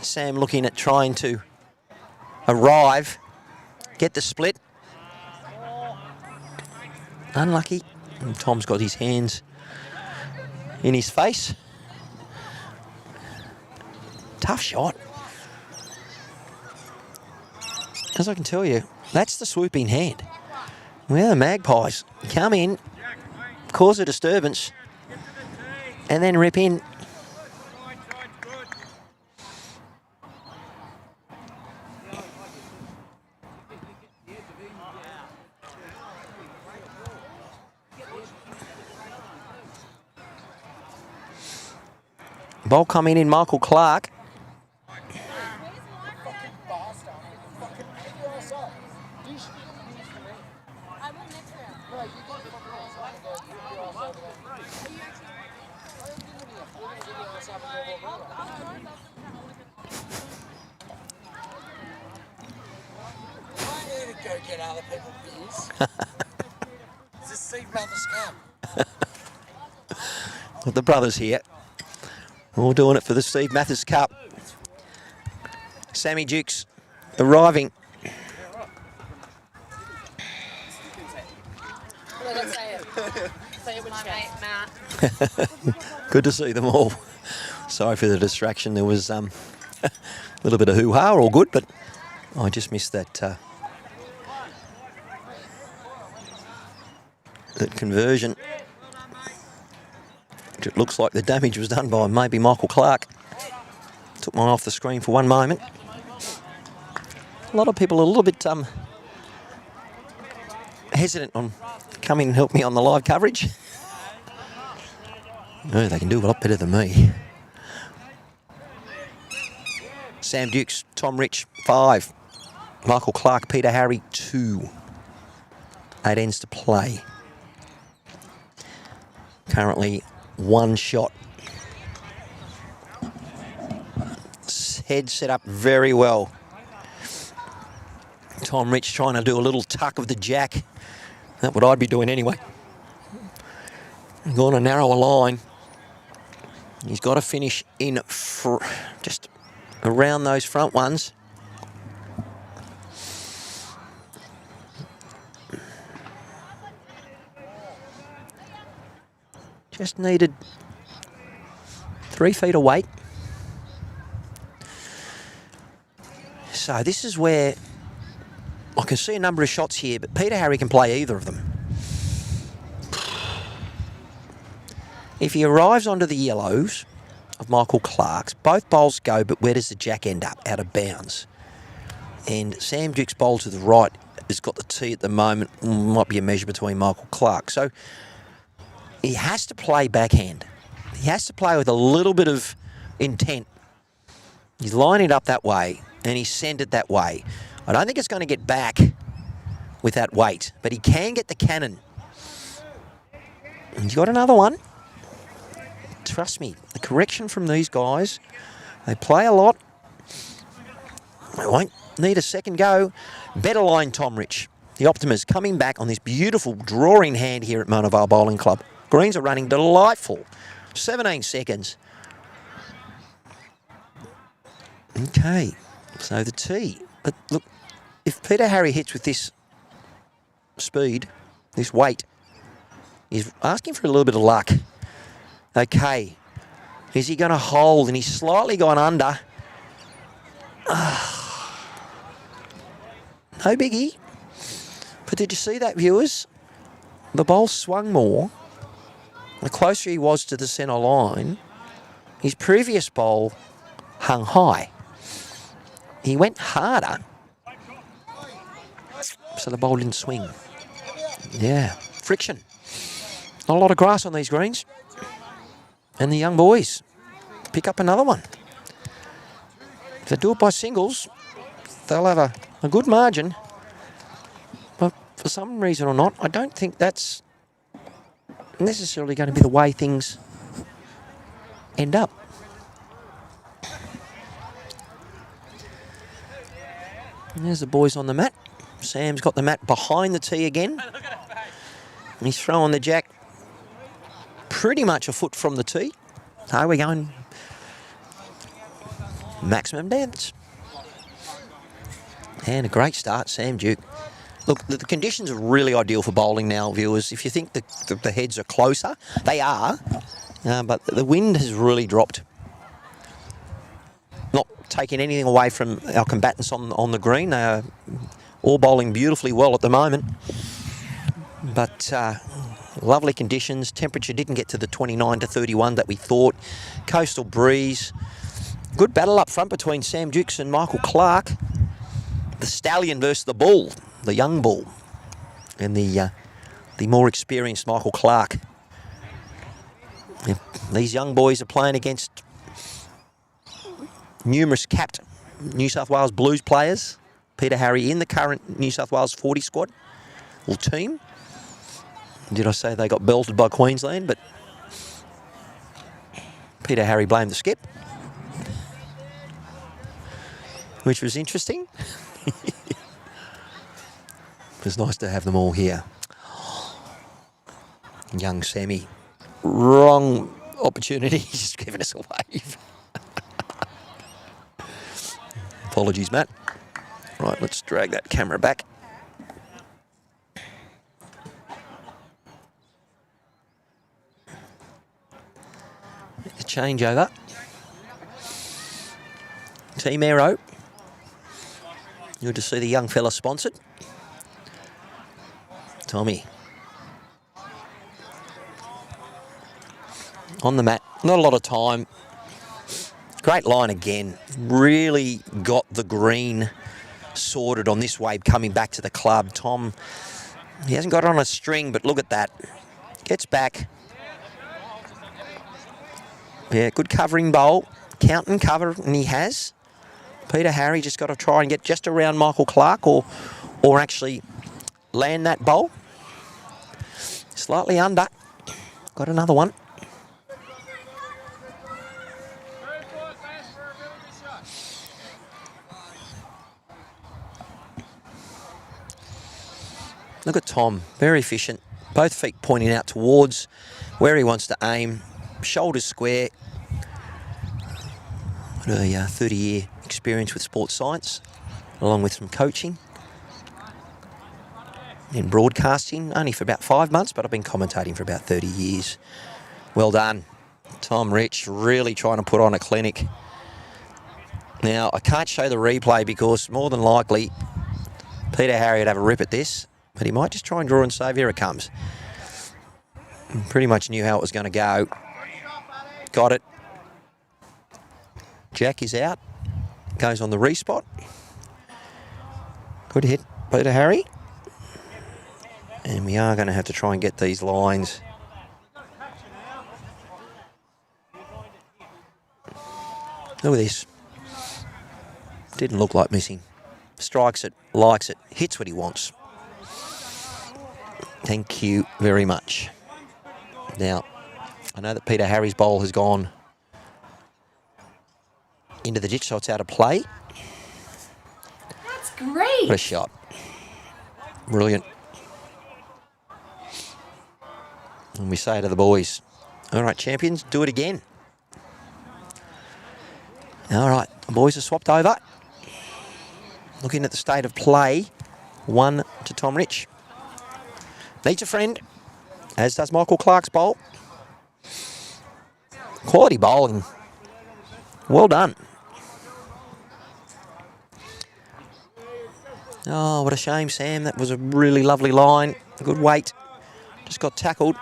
Sam looking at trying to arrive, get the split. Unlucky. And Tom's got his hands in his face. Tough shot. As I can tell you, that's the swooping hand. Well, the Magpies come in, cause a disturbance, and then rip in. Ball coming in, Michael Clark. Go get other people beers. This is Steve Matthes Cup. Got the brothers here. All doing it for the Steve Matthes Cup. Sammy Dukes arriving. Good to see them all. Sorry for the distraction. There was a little bit of hoo-ha, all good, but I just missed that that conversion. It looks like the damage was done by maybe Michael Clark. Took mine off the screen for one moment. A lot of people are a little bit hesitant on coming and help me on the live coverage. Oh, they can do a lot better than me. Sam Dukes, Tom Rich, 5. Michael Clark, Peter Harry, 2. 8 ends to play. Currently 1 shot. Head set up very well. Tom Rich trying to do a little tuck of the jack. That's what I'd be doing anyway. Going to narrow a line. He's got to finish in just around those front ones. Just needed 3 feet of weight. So this is where I can see a number of shots here, but Peter Harry can play either of them. If he arrives onto the yellows of Michael Clark's, both bowls go, but where does the jack end up? Out of bounds. And Sam Duke's bowl to the right has got the tee at the moment. Might be a measure between Michael Clark. So he has to play backhand. He has to play with a little bit of intent. He's lining it up that way, and he sent it that way. I don't think it's going to get back with that weight, but he can get the cannon. And he's got another one. Trust me, the correction from these guys, they play a lot. They won't need a second go. Better line, Tom Rich. The Optimist coming back on this beautiful drawing hand here at Mona Vale Bowling Club. Greens are running delightful. 17 seconds. Okay, so the tee. But look, if Peter Harry hits with this speed, this weight, he's asking for a little bit of luck. Okay, is he going to hold? And he's slightly gone under. No biggie. But did you see that, viewers? The bowl swung more. The closer he was to the centre line, his previous bowl hung high. He went harder, so the bowl didn't swing. Yeah, friction. Not a lot of grass on these greens. And the young boys pick up another one. If they do it by singles, they'll have a good margin. But for some reason or not, I don't think that's necessarily going to be the way things end up. And there's the boys on the mat. Sam's got the mat behind the tee again. And he's throwing the jack pretty much a foot from the tee. So we're going maximum dance. And a great start, Sam Duke. Look, the conditions are really ideal for bowling now, viewers. If you think the heads are closer, they are. But the wind has really dropped. Not taking anything away from our combatants on the green. They are all bowling beautifully well at the moment. But lovely conditions. Temperature didn't get to the 29 to 31 that we thought. Coastal breeze. Good battle up front between Sam Dukes and Michael Clark. The stallion versus the bull, the young bull, and the more experienced Michael Clark. These young boys are playing against numerous capped New South Wales Blues players. Peter Harry in the current New South Wales 40 squad, or team. Did I say they got belted by Queensland? But Peter Harry blamed the skip, which was interesting. It was nice to have them all here. Young Sammy. Wrong opportunity. He's just giving us a wave. Apologies, Matt. Right, let's drag that camera back. The changeover. Team Aero. Good to see the young fella sponsored. Tommy. On the mat. Not a lot of time. Great line again. Really got the green sorted on this wave coming back to the club. Tom, he hasn't got it on a string, but look at that. Gets back. Yeah, good covering bowl. Count and cover, and he has. Peter Harry just got to try and get just around Michael Clark or actually land that bowl. Slightly under. Got another one. Look at Tom, very efficient. Both feet pointing out towards where he wants to aim. Shoulders square. Got a 30-year experience with sports science, along with some coaching. In broadcasting, only for about 5 months, but I've been commentating for about 30 years. Well done. Tom Rich really trying to put on a clinic. Now, I can't show the replay because more than likely Peter Harry would have a rip at this, but he might just try and draw and save. Here it comes. Pretty much knew how it was going to go. Got it. Jack is out. Goes on the respot. Good hit, Peter Harry. And we are going to have to try and get these lines. Look at this. Didn't look like missing. Strikes it, likes it, hits what he wants. Thank you very much. Now, I know that Peter Harry's bowl has gone into the ditch, so it's out of play. That's great. What a shot. Brilliant. And we say to the boys, all right, champions, do it again. All right, the boys are swapped over. Looking at the state of play, 1 to Tom Rich. Needs a friend, as does Michael Clark's bowl. Quality bowling. Well done. Oh, what a shame, Sam. That was a really lovely line. Good weight. Just got tackled.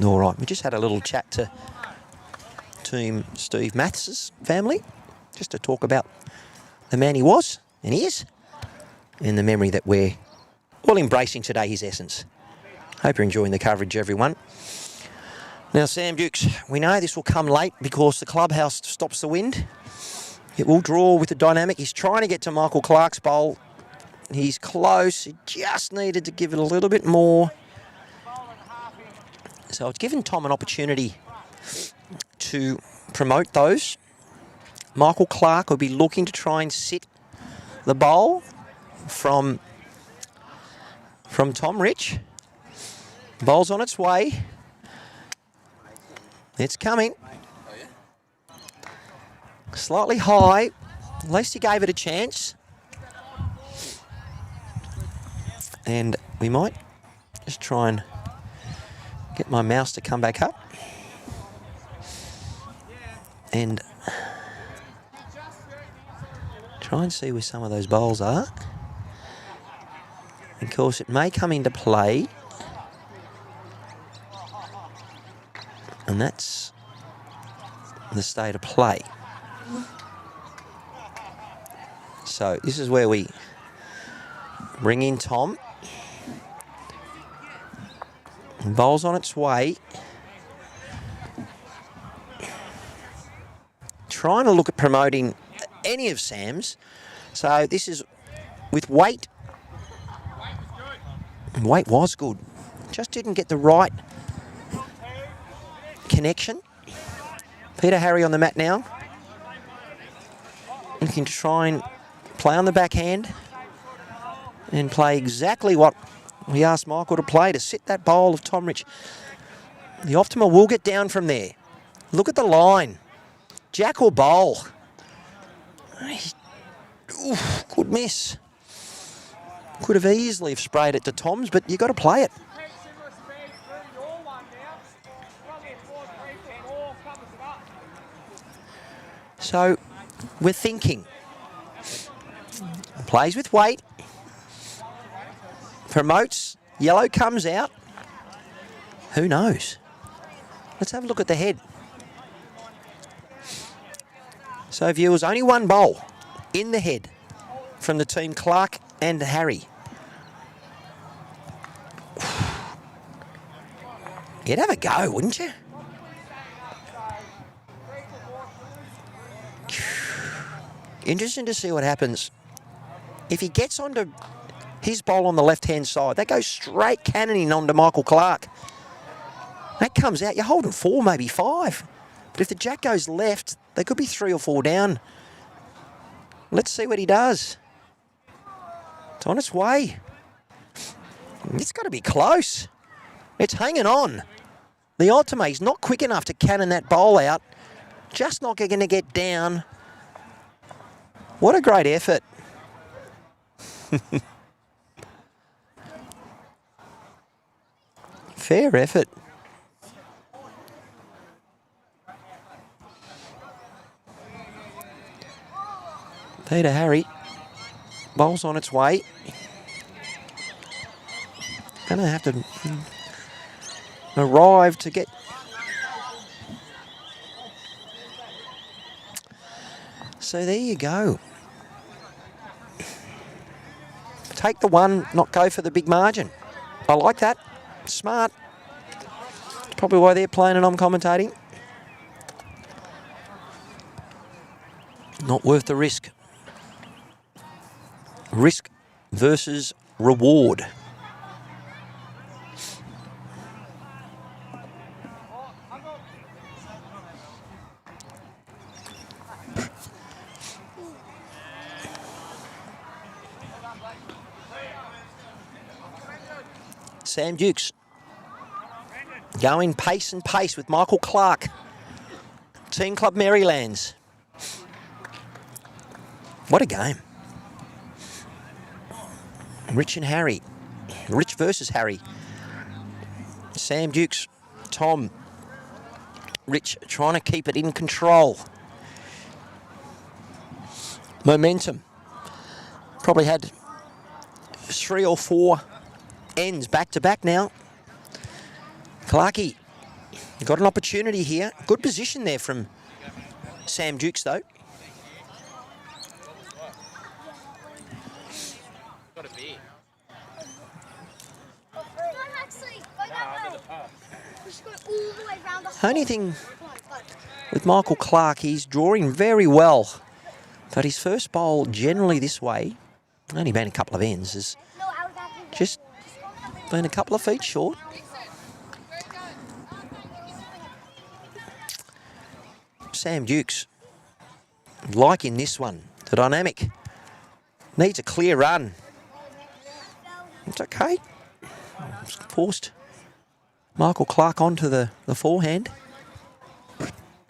All right, we just had a little chat to Team Steve Matthes' family, just to talk about the man he was and is, and the memory that we're all embracing today, his essence. Hope you're enjoying the coverage, everyone. Now, Sam Dukes, we know this will come late because the clubhouse stops the wind. It will draw with the dynamic. He's trying to get to Michael Clark's bowl. He's close. He just needed to give it a little bit more. So it's given Tom an opportunity to promote those. Michael Clark will be looking to try and sit the bowl from Tom Rich. Bowl's on its way. It's coming. Slightly high. At least he gave it a chance. And we might just try and get my mouse to come back up. And try and see where some of those bowls are. Of course, it may come into play. And that's the state of play. So this is where we bring in Tom. Bowl's on its way. Trying to look at promoting any of Sam's. So this is with weight. Weight was good. Just didn't get the right connection. Peter Harry on the mat now. Looking to try and play on the backhand and play exactly what we asked Michael to play, to sit that bowl of Tom Rich. The Optima will get down from there. Look at the line. Jack or bowl. Oof, good miss. Could have easily have sprayed it to Tom's, but you got to play it. So we're thinking. Plays with weight. Promotes. Yellow comes out. Who knows? Let's have a look at the head. So viewers, only one bowl in the head from the team Clark and Harry. You'd have a go, wouldn't you? Interesting to see what happens. If he gets onto his bowl on the left-hand side, that goes straight cannoning onto Michael Clark. That comes out, you're holding 4, maybe 5. But if the jack goes left, they could be 3 or 4 down. Let's see what he does. It's on its way. It's got to be close. It's hanging on. The Optima is not quick enough to cannon that bowl out. Just not going to get down. What a great effort. Fair effort. Peter Harry. Bowl's on its way. Gonna have to arrive to get. So there you go. Take the one, not go for the big margin. I like that. Smart. That's probably why they're playing and I'm commentating. Not worth the risk. Risk versus reward. Sam Dukes going pace and pace with Michael Clark. Team Club Marylands. What a game. Rich and Harry. Rich versus Harry. Sam Dukes, Tom. Rich trying to keep it in control. Momentum. Probably had 3 or 4 ends back to back now. Clarkey Got an opportunity here. Good position there from Sam Dukes, though. Only thing with Michael Clark, he's drawing very well. But his first bowl, generally this way, only been a couple of ends, has just been a couple of feet short. Sam Dukes liking this one. The dynamic needs a clear run. It's okay. It's forced Michael Clark onto the forehand.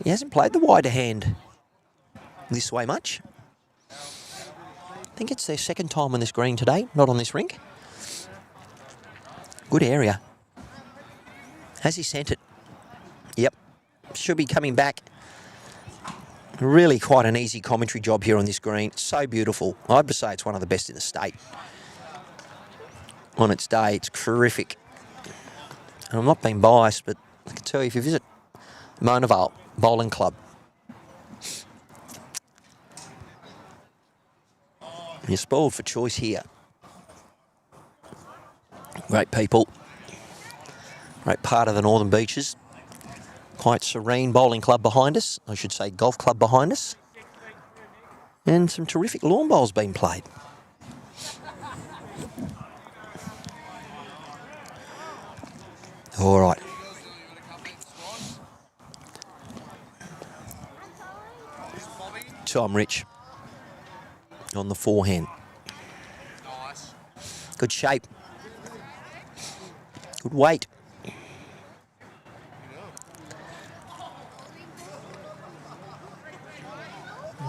He hasn't played the wider hand this way much. I think it's their second time on this green today, not on this rink. Good area. Has he sent it? Yep. Should be coming back. Really quite an easy commentary job here on this green. It's so beautiful. I'd say it's one of the best in the state. On its day, it's terrific. And I'm not being biased, but I can tell you, if you visit Mona Vale Bowling Club, you're spoiled for choice here. Great people. Great part of the Northern Beaches. Quite serene bowling club behind us. I should say golf club behind us. And some terrific lawn bowls being played. All right. Tom Rich on the forehand. Good shape. Good weight.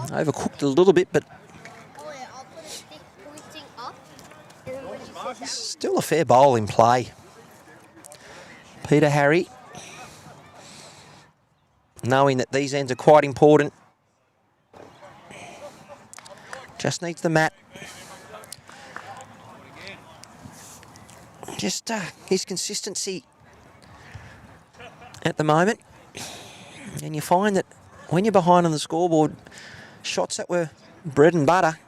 Overcooked a little bit, but still a fair bowl in play. Peter Harry, knowing that these ends are quite important, just needs the mat. Just his consistency at the moment. And you find that when you're behind on the scoreboard, shots that were bread and butter,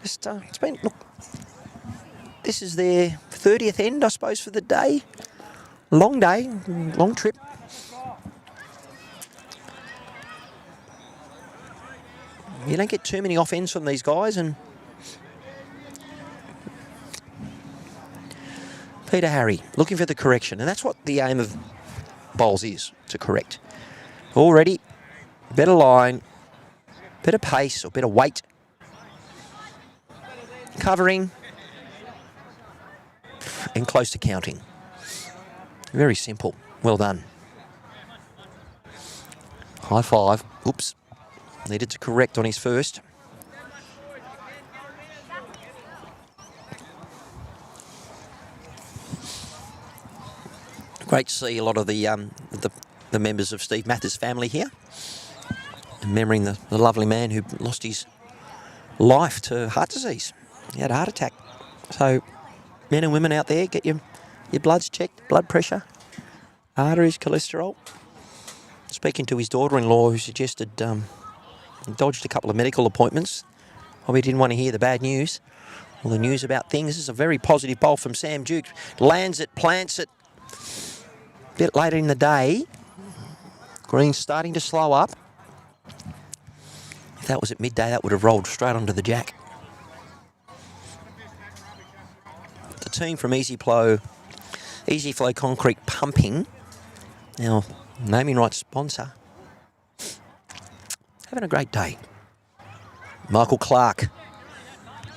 just it's been, look, this is their 30th end, I suppose, for the day. Long day, long trip. You don't get too many off ends from these guys, and Peter Harry looking for the correction, and that's what the aim of bowls is, to correct. Already, better line, better pace or better weight, covering, and close to counting. Very simple. Well done. High five. Oops. Needed to correct on his first. Great to see a lot of the members of Steve Matthes' family here, remembering the lovely man who lost his life to heart disease. He had a heart attack. So, men and women out there, get your bloods checked, blood pressure, arteries, cholesterol. Speaking to his daughter-in-law, who suggested dodged a couple of medical appointments. Probably didn't want to hear the bad news or the news about things. This is a very positive bowl from Sam Dukes. Lands it, plants it. A bit later in the day. Green's starting to slow up. If that was at midday, that would have rolled straight onto the jack. The team from Easy Flow Concrete Pumping, our naming rights sponsor, having a great day. Michael Clark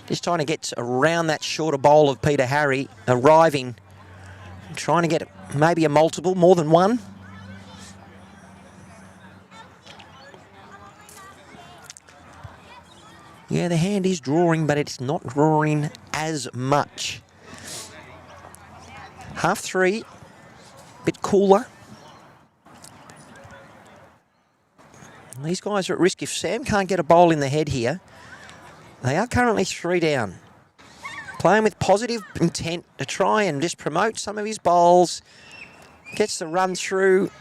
just trying to get around that shorter bowl of Peter Harry, arriving, trying to get maybe a multiple, more than one. Yeah, the hand is drawing, but it's not drawing as much. 3:30, bit cooler. These guys are at risk. If Sam can't get a bowl in the head here, they are currently 3 down. Playing with positive intent to try and just promote some of his bowls Gets the run through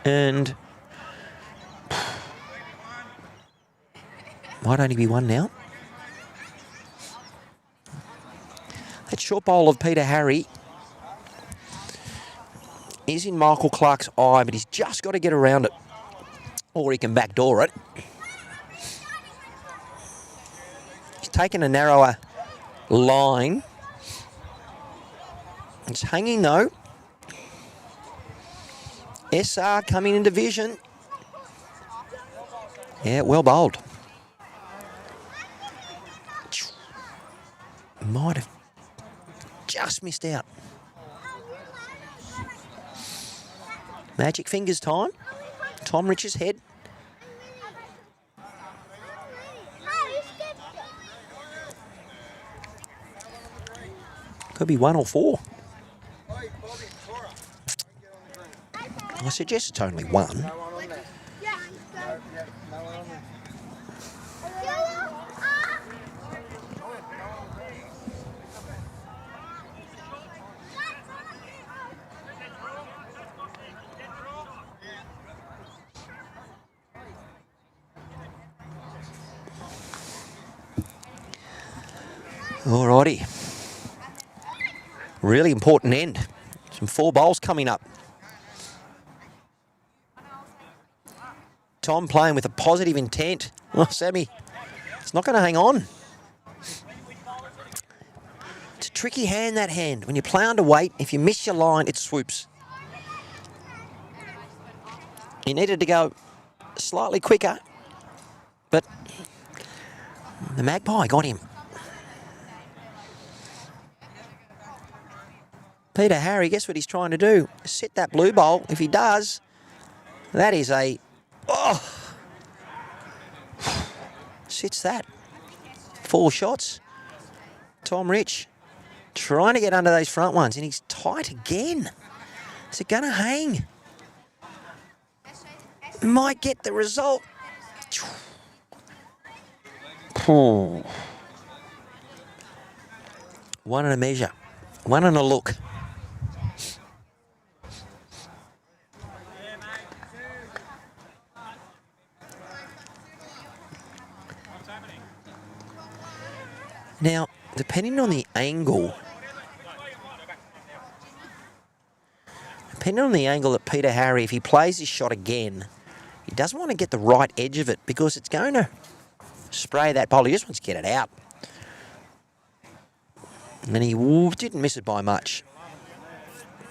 and might only be one now. That short bowl of Peter Harry is in Michael Clark's eye, but he's just got to get around it, or he can backdoor it. He's taken a narrower line. It's hanging though. SR coming into vision. Yeah, well bowled. Might have just missed out. Magic fingers time. Tom Rich's head. Could be 1 or 4. I suggest it's only 1. Alrighty. Really important end. Some 4 bowls coming up. Tom playing with a positive intent. Oh, Sammy, it's not going to hang on. It's a tricky hand, that hand. When you play under weight, if you miss your line, it swoops. He needed to go slightly quicker, but the magpie got him. Peter Harry, guess what he's trying to do? Set that blue bowl. If he does, that is a... Oh! Sits that. 4 shots. Tom Rich trying to get under those front ones, and he's tight again. Is it going to hang? Might get the result. One and a measure. One and a look. Now, depending on the angle that Peter Harry, if he plays his shot again, he doesn't want to get the right edge of it because it's going to spray that bowl. He just wants to get it out. And he didn't miss it by much.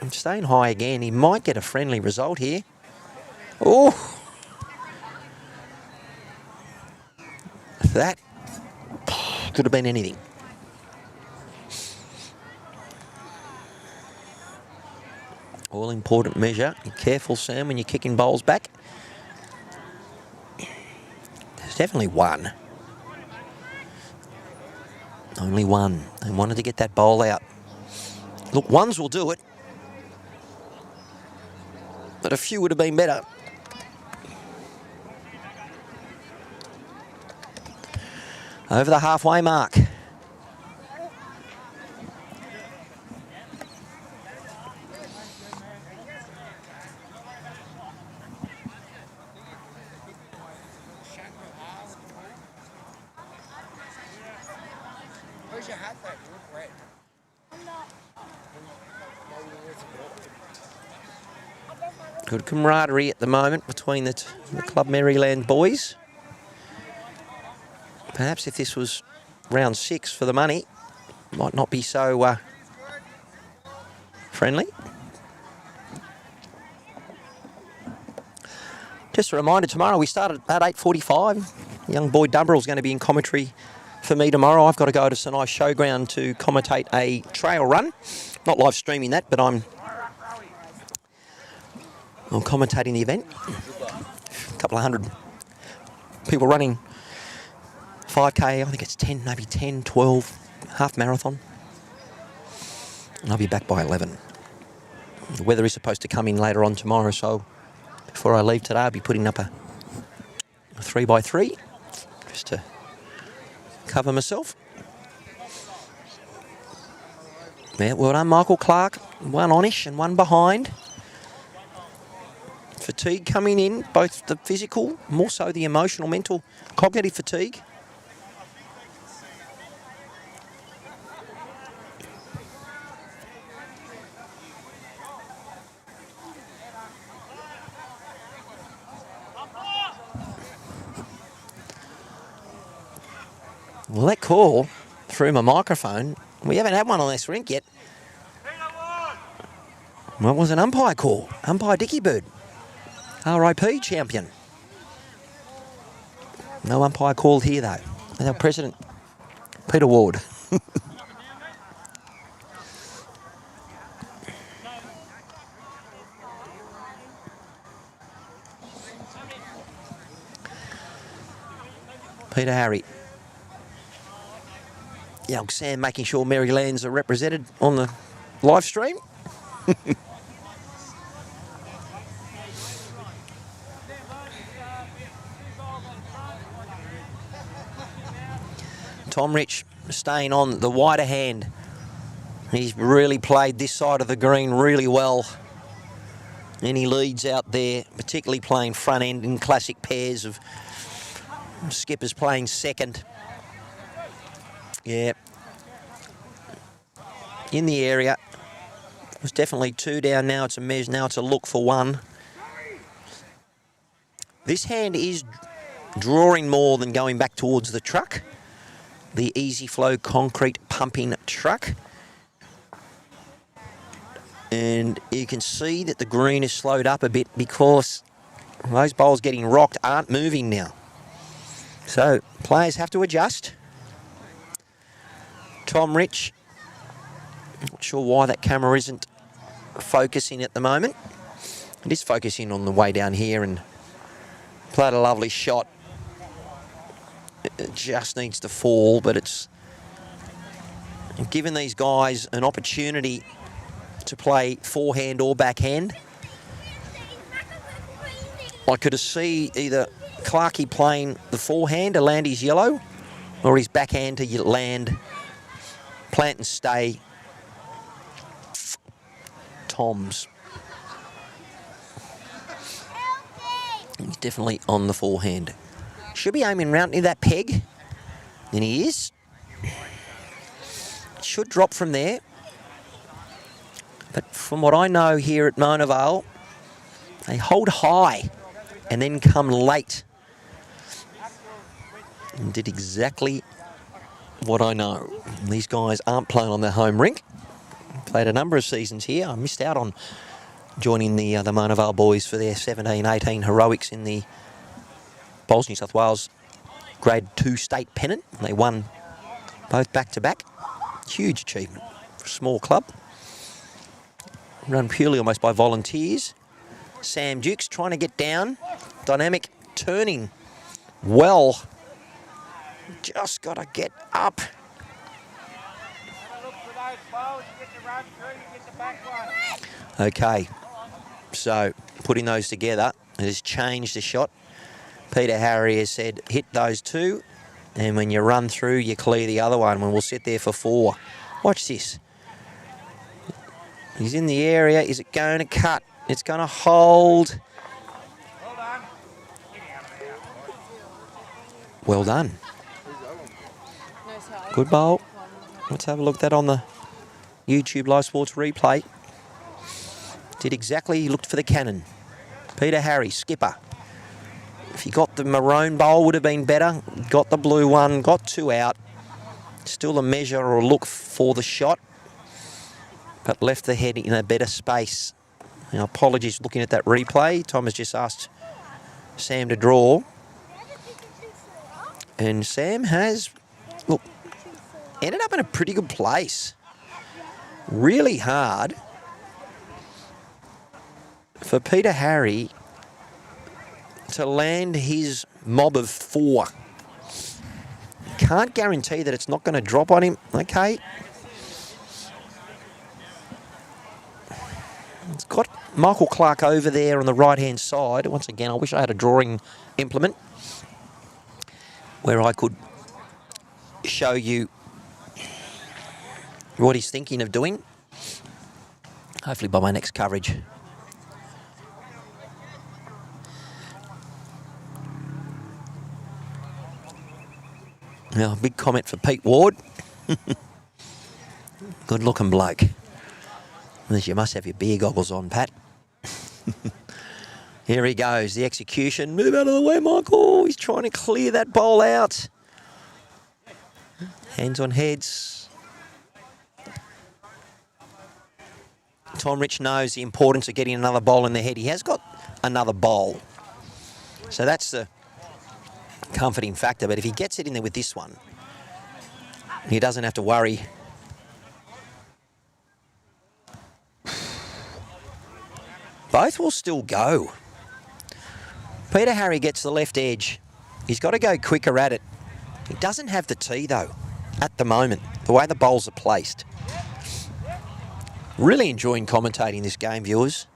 And staying high again, he might get a friendly result here. Oh! That could have been anything. All important measure. Be careful, Sam, when you're kicking bowls back. There's definitely 1. Only 1. They wanted to get that bowl out. Look, 1s will do it. But a few would have been better. Over the halfway mark. Where's your hat back? You look red. Good camaraderie at the moment between the Club Maryland boys. Perhaps if this was round 6 for the money, might not be so friendly. Just a reminder, tomorrow we start at 8:45. Young boy Dumbrell's going to be in commentary for me tomorrow. I've got to go to Sinai Showground to commentate a trail run. Not live streaming that, but I'm commentating the event. A couple of hundred people running 5K, I think it's 10, maybe 10, 12, half marathon. And I'll be back by 11. The weather is supposed to come in later on tomorrow, so before I leave today, I'll be putting up a 3x3 just to cover myself. Yeah, well done, Michael Clark. One onish and one behind. Fatigue coming in, both the physical, more so the emotional, mental, cognitive fatigue. Well, that call through my microphone, we haven't had one on this rink yet. Well, it was an umpire call. Umpire Dickie Bird, RIP champion. No umpire called here, though. And our president, Peter Ward. Peter Harry. Young Sam making sure Marylands are represented on the live stream. Tom Rich staying on the wider hand. He's really played this side of the green really well. And he leads out there, particularly playing front end in classic pairs of skippers playing second. Yeah. In the area. It was definitely 2 down now. It's a measure. Now it's a look for 1. This hand is drawing more than going back towards the truck. The easy flow concrete pumping truck. And you can see that the green is slowed up a bit because those bowls getting rocked aren't moving now. So players have to adjust. Tom Rich, not sure why that camera isn't focusing at the moment. It is focusing on the way down here and played a lovely shot. It just needs to fall, but it's given these guys an opportunity to play forehand or backhand. I could see either Clarkey playing the forehand to land his yellow, or his backhand to land, plant and stay Tom's. He's definitely on the forehand. Should be aiming round near that peg, and he is. Should drop from there. But from what I know here at Mona Vale, they hold high and then come late. And did exactly what I know. These guys aren't playing on their home rink. Played a number of seasons here. I missed out on joining the Mona Vale boys for their 17-18 heroics in the Bowls New South Wales Grade 2 state pennant. They won both back-to-back. Huge achievement for a small club. Run purely almost by volunteers. Sam Dukes trying to get down. Dynamic turning well. Just got to get up. Okay, so putting those together, it has changed the shot. Peter Harry has said, hit those 2, and when you run through, you clear the other one, and we'll sit there for 4. Watch this. He's in the area. Is it going to cut? It's going to hold. Well done. Good bowl. Let's have a look at that on the YouTube Live Sports replay. Did exactly, he looked for the cannon. Peter Harry, skipper. If he got the maroon bowl, would have been better. Got the blue one, got 2 out. Still a measure or a look for the shot, but left the head in a better space. Now, apologies looking at that replay. Tom has just asked Sam to draw. And Sam has, look, ended up in a pretty good place. Really hard for Peter Harry to land his mob of 4. Can't guarantee that it's not going to drop on him. Okay. It's got Michael Clark over there on the right-hand side. Once again, I wish I had a drawing implement where I could show you what he's thinking of doing. Hopefully by my next coverage. Now, a big comment for Pete Ward. Good looking bloke. Unless you must have your beer goggles on, Pat. Here he goes, the execution. Move out of the way, Michael. He's trying to clear that bowl out. Hands on heads. Tom Rich knows the importance of getting another bowl in the head. He has got another bowl. So that's the comforting factor. But if he gets it in there with this one, he doesn't have to worry. Both will still go. Peter Harry gets the left edge. He's got to go quicker at it. He doesn't have the tee, though, at the moment, the way the bowls are placed. Really enjoying commentating this game, viewers.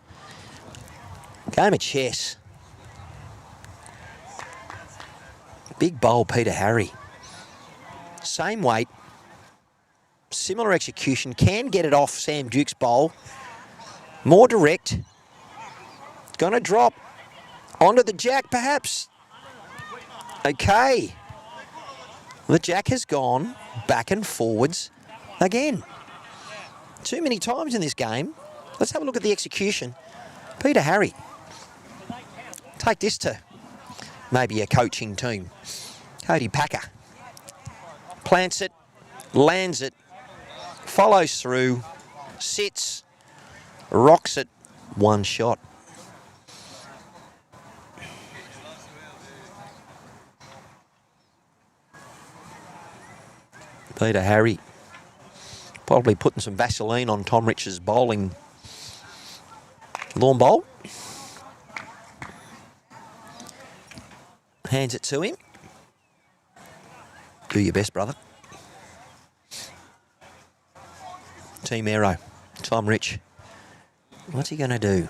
Game of chess. Big bowl, Peter Harry. Same weight. Similar execution. Can get it off Sam Duke's bowl. More direct. Going to drop onto the jack, perhaps. Okay. The jack has gone back and forwards again. Too many times in this game. Let's have a look at the execution. Peter Harry. Take this to maybe a coaching team. Cody Packer. Plants it, lands it, follows through, sits, rocks it, one shot. Peter Harry probably putting some Vaseline on Tom Rich's bowling lawn bowl. Hands it to him. Do your best, brother. Team Aero, Tom Rich. What's he going to do?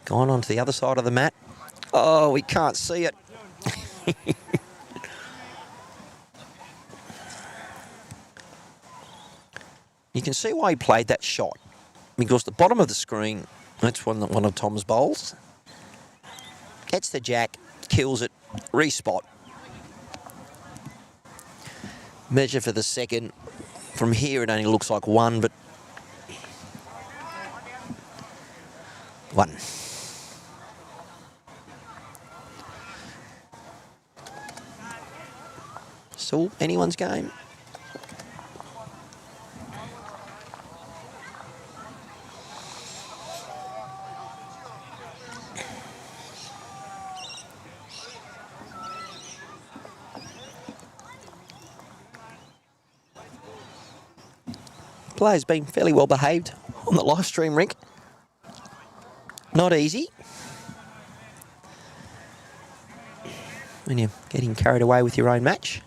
Gone onto the other side of the mat. Oh, we can't see it. You can see why he played that shot. Because the bottom of the screen, that's one of Tom's bowls. Gets the jack, kills it, respot. Measure for the second. From here it only looks like one, but one. Still anyone's game. Player's been fairly well behaved on the live stream rink. Not easy. When you're getting carried away with your own match.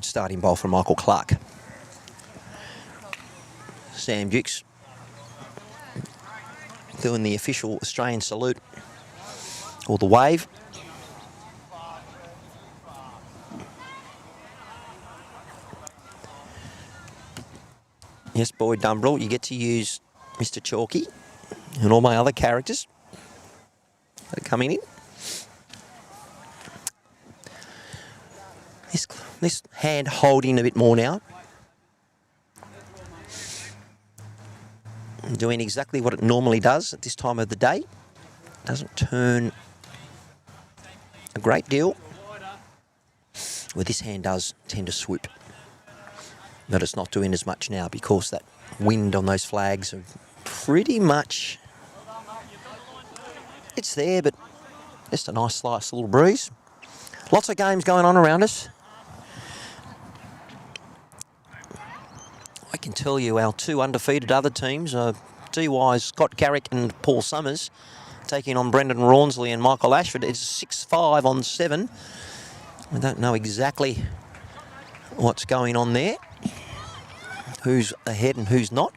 Starting bowl from Michael Clark. Sam Dukes doing the official Australian salute, or the wave. Yes, Boyd Dumbrell, you get to use Mr. Chalky and all my other characters that are coming in. This hand holding a bit more now. Doing exactly what it normally does at this time of the day. Doesn't turn a great deal. Well, this hand does tend to swoop. But it's not doing as much now because that wind on those flags are pretty much... It's there, but just a nice slice, little breeze. Lots of games going on around us. I can tell you our two undefeated other teams are DY's Scott Garrick and Paul Summers taking on Brendan Rawnsley and Michael Ashford. It's 6-5 on 7. I don't know exactly what's going on there. Who's ahead and who's not.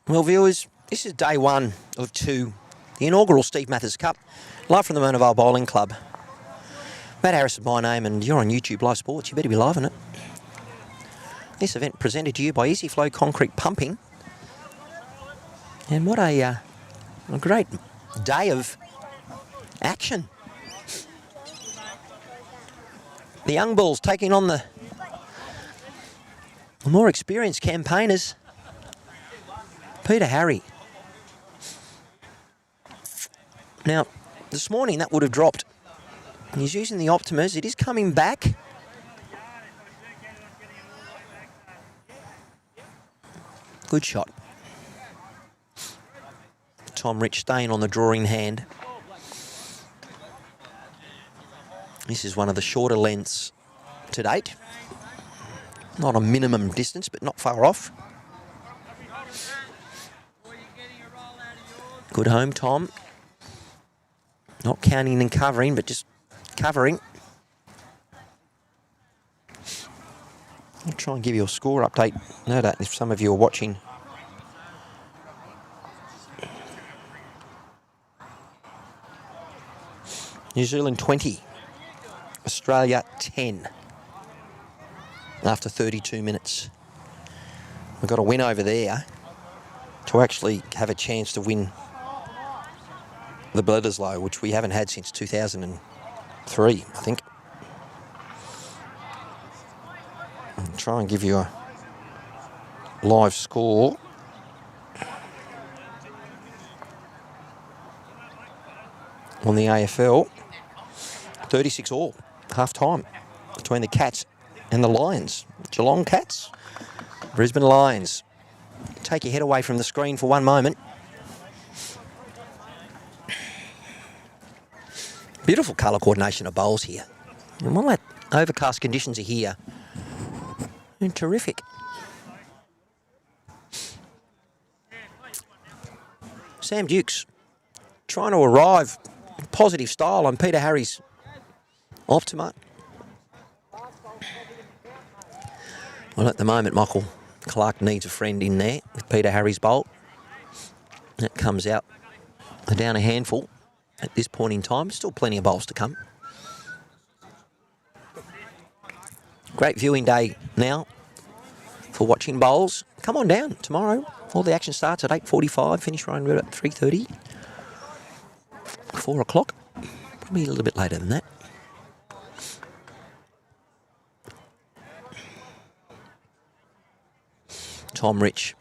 Well, viewers, this is day 1 of 2, the inaugural Steve Matthes Cup, live from the Mona Vale Bowling Club. Matt Harris is my name, and you're on YouTube Live Sports. You better be live in it. This event presented to you by Easy Flow Concrete Pumping. And what a great day of action. The young bulls taking on the more experienced campaigners. Peter Harry. Now, this morning that would have dropped. He's using the Optimus. It is coming back. Good shot. Tom Rich staying on the drawing hand. This is one of the shorter lengths to date. Not a minimum distance, but not far off. Good home, Tom. Not counting and covering, but just covering. I'll try and give you a score update. No doubt if some of you are watching. New Zealand 20, Australia 10 after 32 minutes. We've got a win over there to actually have a chance to win the Bledisloe, which we haven't had since 2003, I think. I'll try and give you a live score. On the AFL, 36 all, half time, between the Cats and the Lions. Geelong Cats, Brisbane Lions. Take your head away from the screen for one moment. Beautiful colour coordination of bowls here. And while that overcast conditions are here, they're terrific. Sam Dukes trying to arrive in positive style on Peter Harry's Optima. Well, at the moment, Michael Clark needs a friend in there with Peter Harry's bowl. That comes out down a handful at this point in time. Still plenty of bowls to come. Great viewing day now for watching bowls. Come on down tomorrow. All the action starts at 8:45, finish right at 3:30. 4 o'clock. Probably a little bit later than that. Tom Rich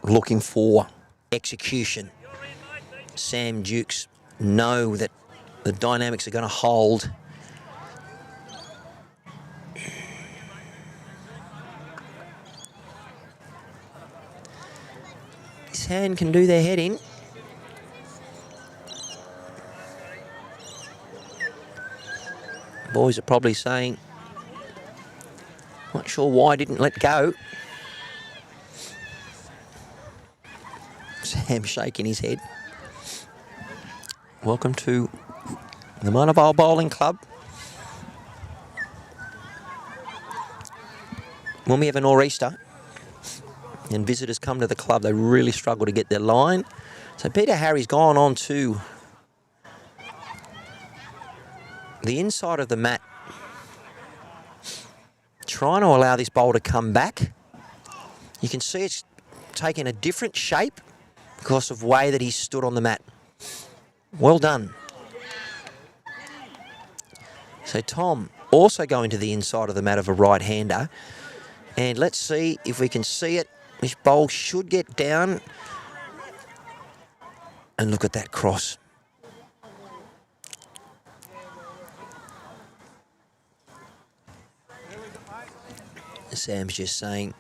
looking for execution. Sam Dukes know that the dynamics are going to hold. His hand can do their head in. Boys are probably saying, not sure why I didn't let go. Sam shaking his head. Welcome to the Mona Vale Bowling Club. When we have a nor'easter and visitors come to the club, they really struggle to get their line. So Peter Harry's gone on to the inside of the mat, trying to allow this bowl to come back. You can see it's taken a different shape because of the way that he stood on the mat. Well done. So Tom also going to the inside of the mat of a right-hander. And let's see if we can see it. This bowl should get down. And look at that cross. Sam's just saying,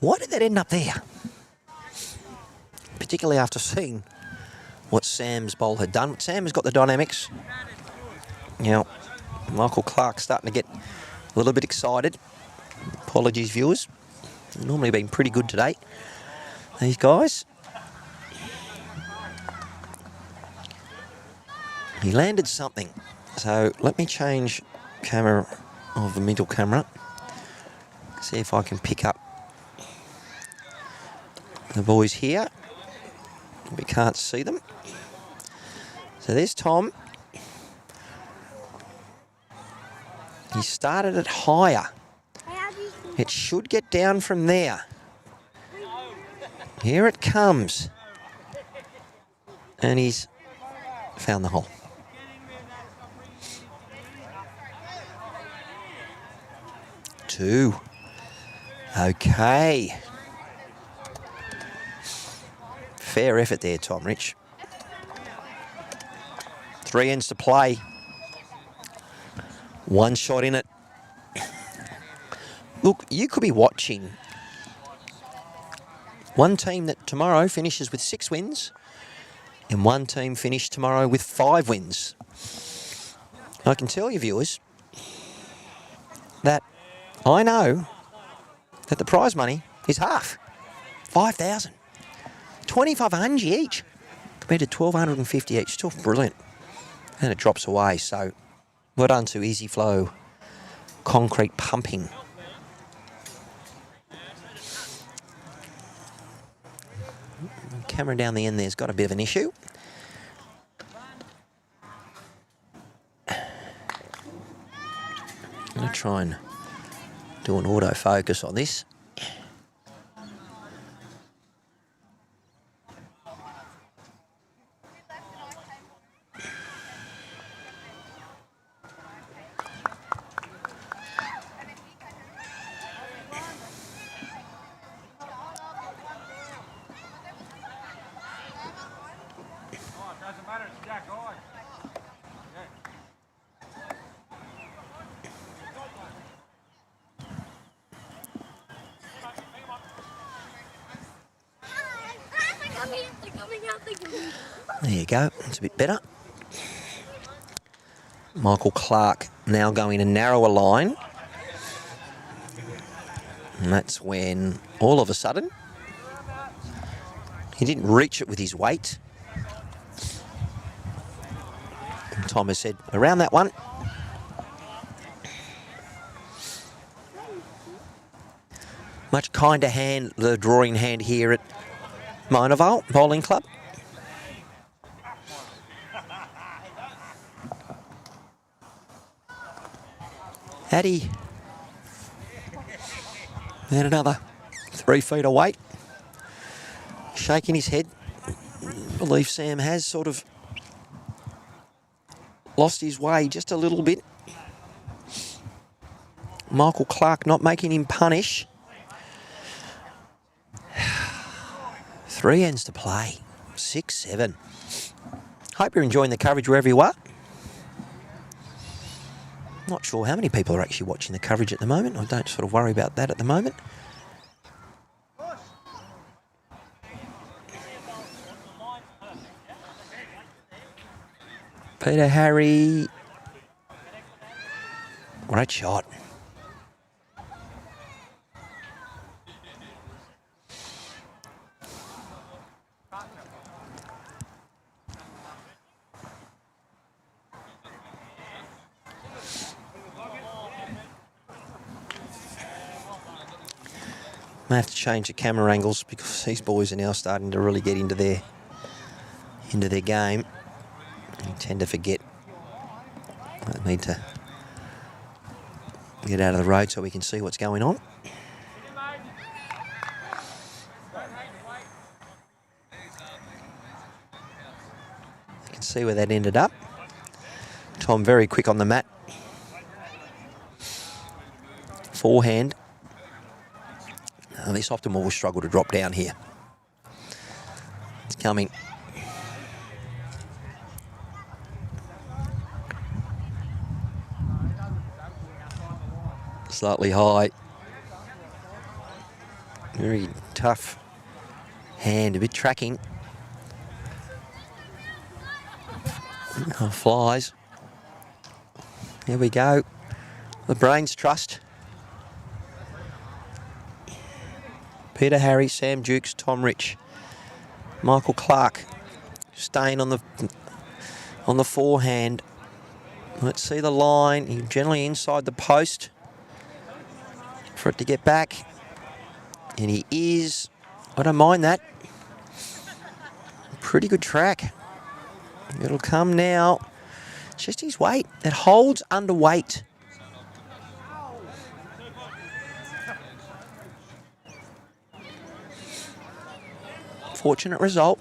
why did that end up there? particularly after seeing what Sam's bowl had done. Sam has got the dynamics. Now, Michael Clark's starting to get a little bit excited. Apologies, viewers. They've normally been pretty good today, these guys. He landed something. So let me change camera of the middle camera. See if I can pick up the boys here. We can't see them. So there's Tom. He started it higher. It should get down from there. Here it comes. And he's found the hole. Two. Okay. Fair effort there, Tom Rich. 3 ends to play. 1 shot in it. Look, you could be watching one team that tomorrow finishes with 6 wins and one team finish tomorrow with 5 wins. I can tell you, viewers, that I know that the prize money is half. 5,000. 2,500 each compared to 1,250 each. Still brilliant. And it drops away. So well done to Easy Flow Concrete Pumping. The camera down the end there's got a bit of an issue. I'm going to try and do an autofocus on this. There you go, it's a bit better. Michael Clark now going a narrower line. And that's when, all of a sudden, he didn't reach it with his weight. And Thomas said, around that one. Much kinder hand, the drawing hand here at Mona Vale Bowling Club. Addy. And another 3 feet away. Shaking his head. I believe Sam has sort of lost his way just a little bit. Michael Clark not making him punish. 3 ends to play. 6-7. Hope you're enjoying the coverage wherever you are. Not sure how many people are actually watching the coverage at the moment. I don't sort of worry about that at the moment. Peter Harry. Great shot. I have to change the camera angles because these boys are now starting to really get into their game. You tend to forget. I need to get out of the road so we can see what's going on. You can see where that ended up. Tom very quick on the mat. Forehand. This Optimal will struggle to drop down here. It's coming. Slightly high. Very tough hand, a bit tracking. Oh, flies. Here we go. The Brains Trust. Peter Harry, Sam Dukes, Tom Rich, Michael Clark staying on the forehand. Let's see the line. He's generally inside the post for it to get back. And he is. I don't mind that. Pretty good track. It'll come now. It's just his weight. It holds underweight. Fortunate result.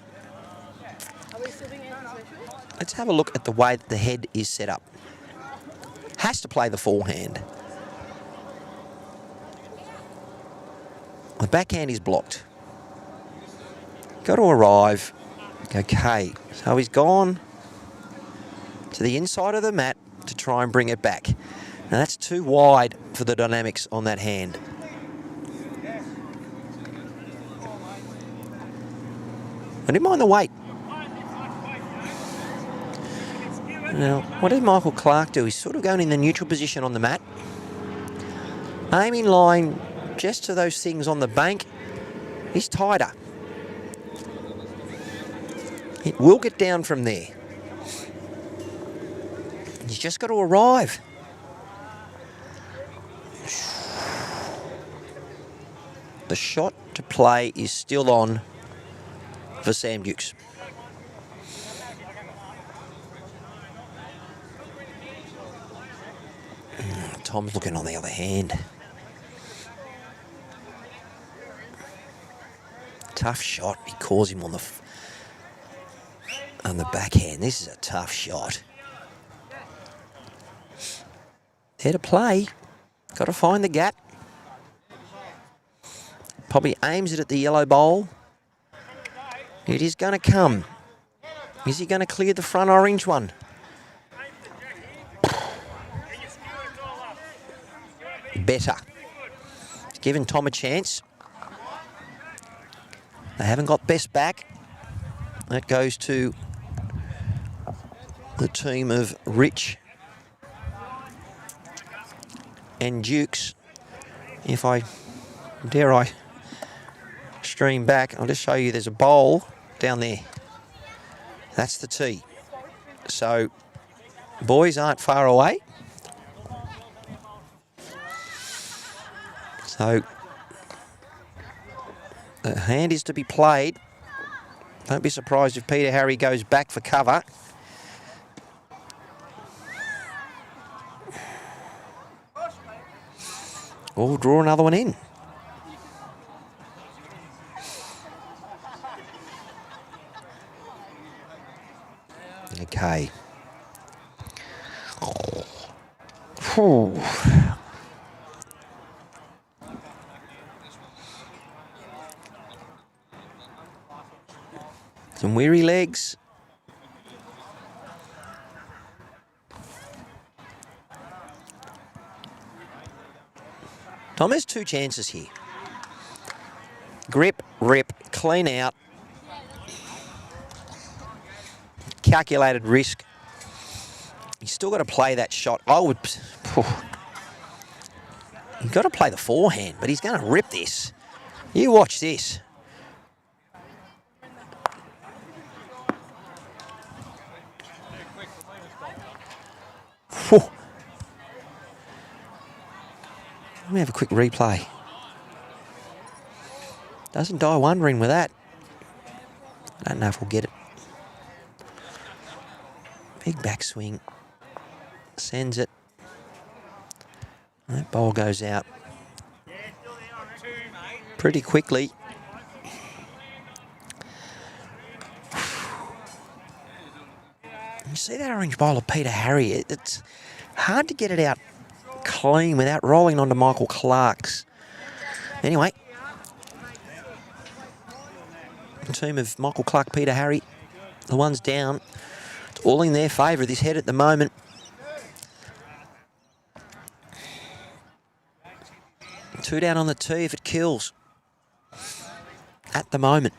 Let's have a look at the way that the head is set up. Has to play the forehand. The backhand is blocked. Got to arrive. Okay, so he's gone to the inside of the mat to try and bring it back. Now that's too wide for the dynamics on that hand. I didn't mind the weight. Now, what does Michael Clark do? He's sort of going in the neutral position on the mat. Aiming line just to those things on the bank. He's tighter. It will get down from there. He's just got to arrive. The shot to play is still on for Sam Dukes. Tom's looking on the other hand. Tough shot. He calls him on the backhand. This is a tough shot. There to play. Got to find the gap. Probably aims it at the yellow bowl. It is going to come. Is he going to clear the front orange one? Better. He's given Tom a chance. They haven't got best back. That goes to the team of Rich and Dukes. If I dare I stream back, I'll just show you there's a bowl down there. That's the tee. So boys aren't far away. So the hand is to be played. Don't be surprised if Peter Harry goes back for cover. Or we'll draw another one in. Okay. Whew. Some weary legs. Tom has two chances here. Grip, rip, clean out. Calculated risk. He's still got to play that shot. I would... You've got to play the forehand, but he's going to rip this. You watch this. Whew. Let me have a quick replay. Doesn't die wondering with that. I don't know if we'll get it. Big backswing. Sends it. That ball goes out pretty quickly. You see that orange bowl of Peter Harry? It's hard to get it out clean without rolling onto Michael Clark's. Anyway, the team of Michael Clark, Peter Harry, the ones down. It's all in their favour, this head at the moment. Two down on the tee if it kills. At the moment.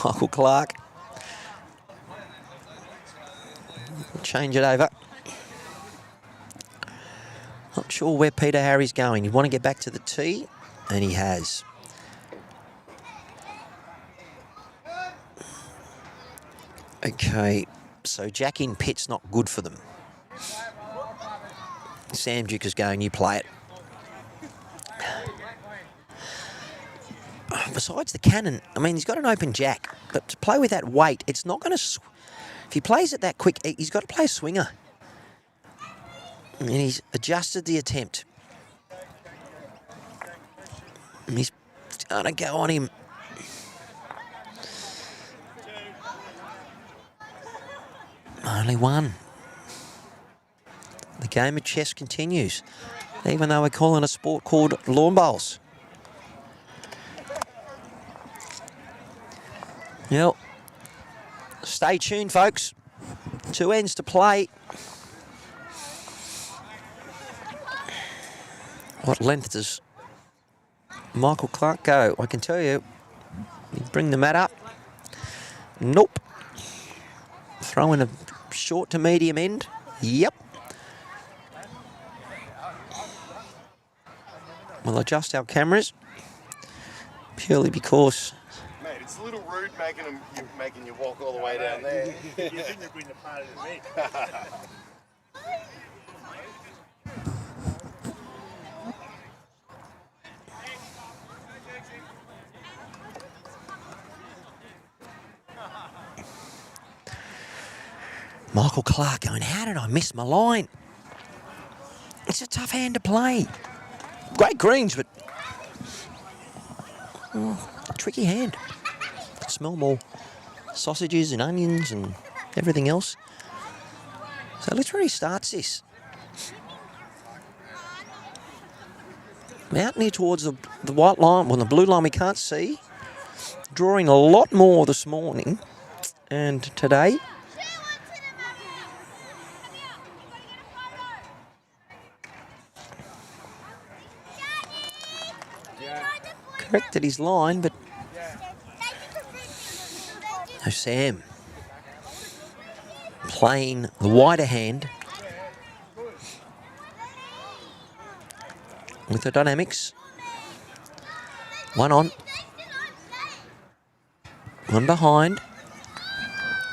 Michael Clark. Change it over. Not sure where Peter Harry's going. You want to get back to the tee, and he has. Okay, so Jack in pit's not good for them. Sam Duke is going, you play it. Besides the cannon, I mean, he's got an open jack, but to play with that weight, it's not going to... If he plays it that quick, he's got to play a swinger. And he's adjusted the attempt. And he's going to go on him. Only one. The game of chess continues, even though we're calling a sport called lawn bowls. Well, stay tuned, folks. 2 ends to play. What length does Michael Clark go? I can tell you. You bring the mat up. Nope. Throwing a short to medium end. Yep. We'll adjust our cameras purely because... Mate, it's a little rude making you walk all the way down there. You shouldn't have been the part of me. Michael Clark going, how did I miss my line? It's a tough hand to play. Great greens, but tricky hand. Smell more sausages and onions and everything else. So let's restart this. Out near towards the white line, well, the blue line we can't see. Drawing a lot more this morning and today. Corrected his line, but no, Sam playing the wider hand with the dynamics. One on, one behind.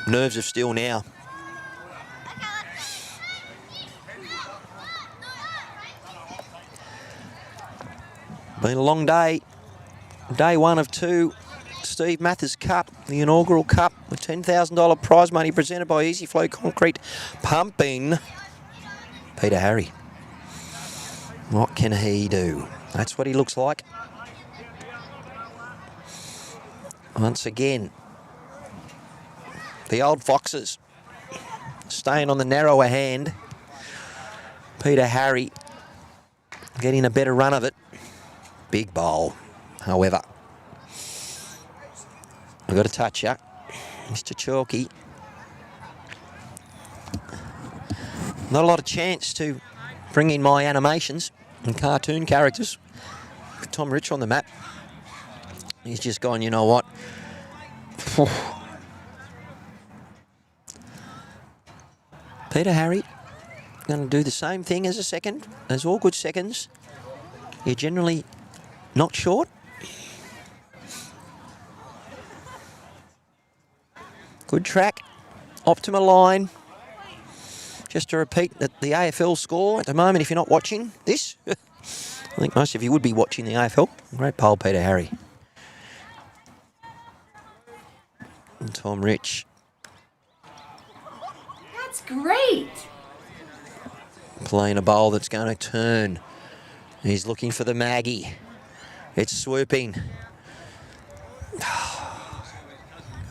Nerves of steel now. Been a long day. Day 1 of 2, Steve Matthes Cup, the inaugural cup with $10,000 prize money presented by Easy Flow Concrete pumping Peter Harry. What can he do? That's what he looks like. Once again, the old foxes staying on the narrower hand. Peter Harry getting a better run of it. Big bowl. However, I've got to touch ya, Mr. Chalky. Not a lot of chance to bring in my animations and cartoon characters. With Tom Rich on the map. He's just gone, you know what? Peter Harry going to do the same thing as a second, as all good seconds. You're generally not short. Good track, optimal line. Just to repeat that the AFL score at the moment, if you're not watching this, I think most of you would be watching the AFL. Great pole, Peter Harry. And Tom Rich. That's great. Playing a bowl that's going to turn. He's looking for the Maggie. It's swooping.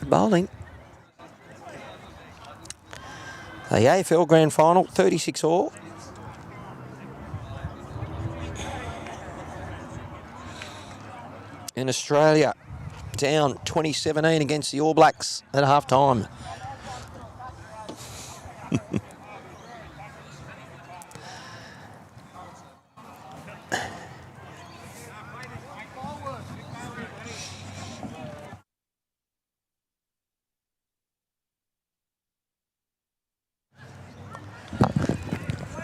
Good bowling. The AFL Grand Final, 36 all. In Australia, down 2017 against the All Blacks at half-time.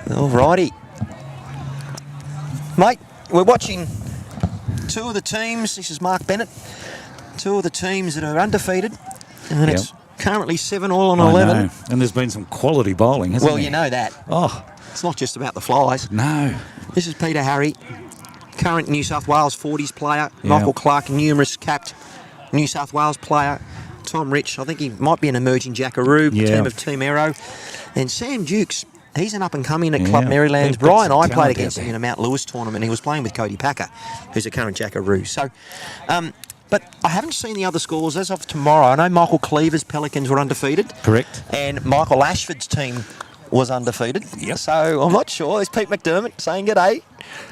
Alrighty. Mate, we're watching two of the teams. This is Mark Bennett. Two of the teams that are undefeated. And it's currently 7 all on 11. I know. And there's been some quality bowling, hasn't there? Well, you know that. Oh, It's not just about the flies. no. This is Peter Harry, current New South Wales 40s player. Yeah. Michael Clark, numerous capped New South Wales player. Tom Rich, I think he might be an emerging Jackaroo, Yeah. team of Team Aero. And Sam Dukes, he's an up-and-coming at Yeah. Club Maryland's. They've got Brian, some I played talent against out him there. in a Mount Lewis tournament. He was playing with Cody Packer, who's a current Jackaroo. So, but I haven't seen the other scores as of tomorrow. I know Michael Cleaver's Pelicans were undefeated. Correct. And Michael Ashford's team was undefeated. Yep. So I'm not sure. There's Pete McDermott saying g'day.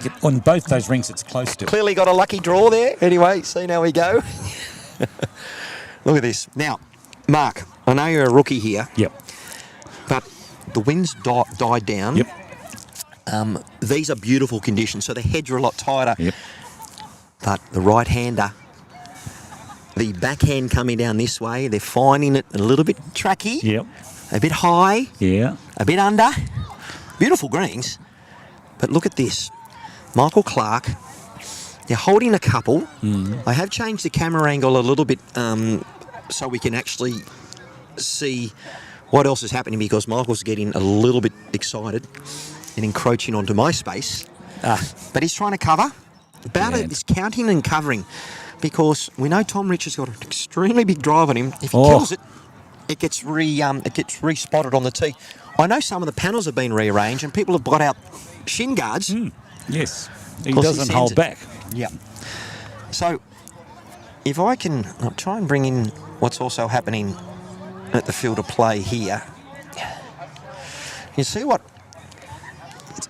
Yep. On both those rings, it's close to. Clearly got a lucky draw there. Anyway, see how we go. Look at this. Now, Mark, I know you're a rookie here, Yep. but the wind's died down. Yep. These are beautiful conditions, so the heads are a lot tighter. Yep. But the right-hander, the backhand coming down this way, they're finding it a little bit tracky, Yep. a bit high, Yeah. a bit under. Beautiful greens. But look at this. Michael Clark, they're holding a couple. I have changed the camera angle a little bit so we can actually see what else is happening, because Michael's getting a little bit excited and encroaching onto my space. But he's trying to cover. He's counting and covering, because we know Tom Rich has got an extremely big drive on him. If he kills it, it gets re-spotted on the tee. I know some of the panels have been rearranged and people have got out shin guards. Yes. He Of course, doesn't sends hold it. back. Yeah. So, if I can I'll try and bring in what's also happening at the field of play here. You see what?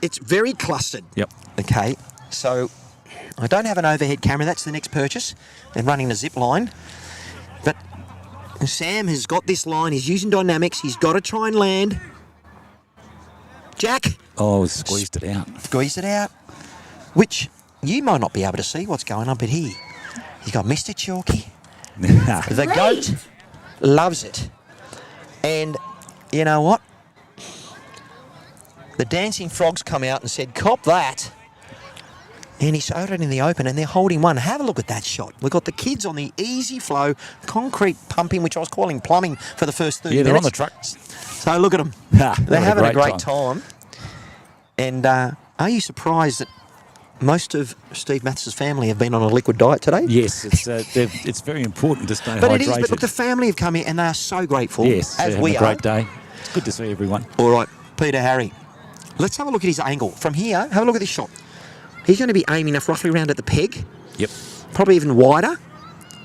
It's very clustered. Yep. Okay. So, I don't have an overhead camera. That's the next purchase. They're running a zip line. But Sam has got this line. He's using dynamics. He's got to try and land. Jack. Oh, he squeezed it out. Squeeze it out, which you might not be able to see what's going on, but here, he's got Mr. Chalky. The Great. goat loves it. And you know what? The Dancing Frogs come out and said, cop that. And he showed it in the open, and they're holding one. Have a look at that shot. We've got the kids on the easy flow, concrete pumping, which I was calling plumbing for the first 30 Yeah, minutes. they're on the trucks. So look at them. They're having a great time. And are you surprised that most of Steve Matthes' family have been on a liquid diet today? Yes, it's very important to stay But hydrated. it is. But look, the family have come here and they are so grateful. Yes, as they're we having a are. great day. It's good to see everyone. All right, Peter Harry. Let's have a look at his angle. From here, have a look at this shot. He's going to be aiming up roughly around at the peg. Yep. Probably even wider.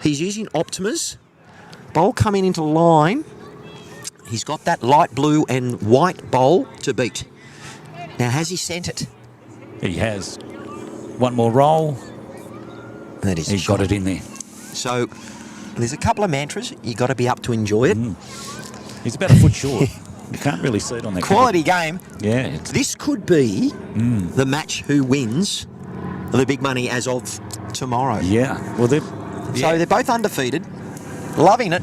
He's using Optimas. Bowl coming into line. He's got that light blue and white bowl to beat. Now, has he sent it? He has. One more roll. That is. He shot. got it in there. So, there's a couple of mantras. You got to be up to enjoy it. He's about a foot short. You can't really see it on that. Quality game. Yeah. It's, This could be the match who wins the big money as of tomorrow. yeah. Well, So they're both undefeated, loving it.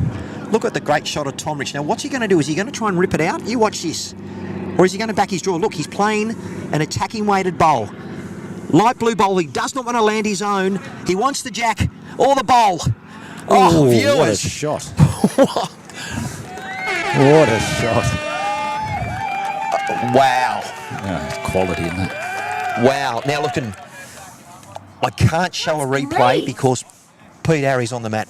Look at the great shot of Tom Rich. Now, what's he going to do? Is he going to try and rip it out? You watch this. Or is he going to back his draw? Look, he's playing an attacking weighted bowl. Light blue bowl. He does not want to land his own. He wants the jack or the bowl. Oh, what a viewers. shot. What a shot. Wow. Oh, it's quality in that. Wow. Now, look, I can't show a replay Great. because Pete Harry's on the mat.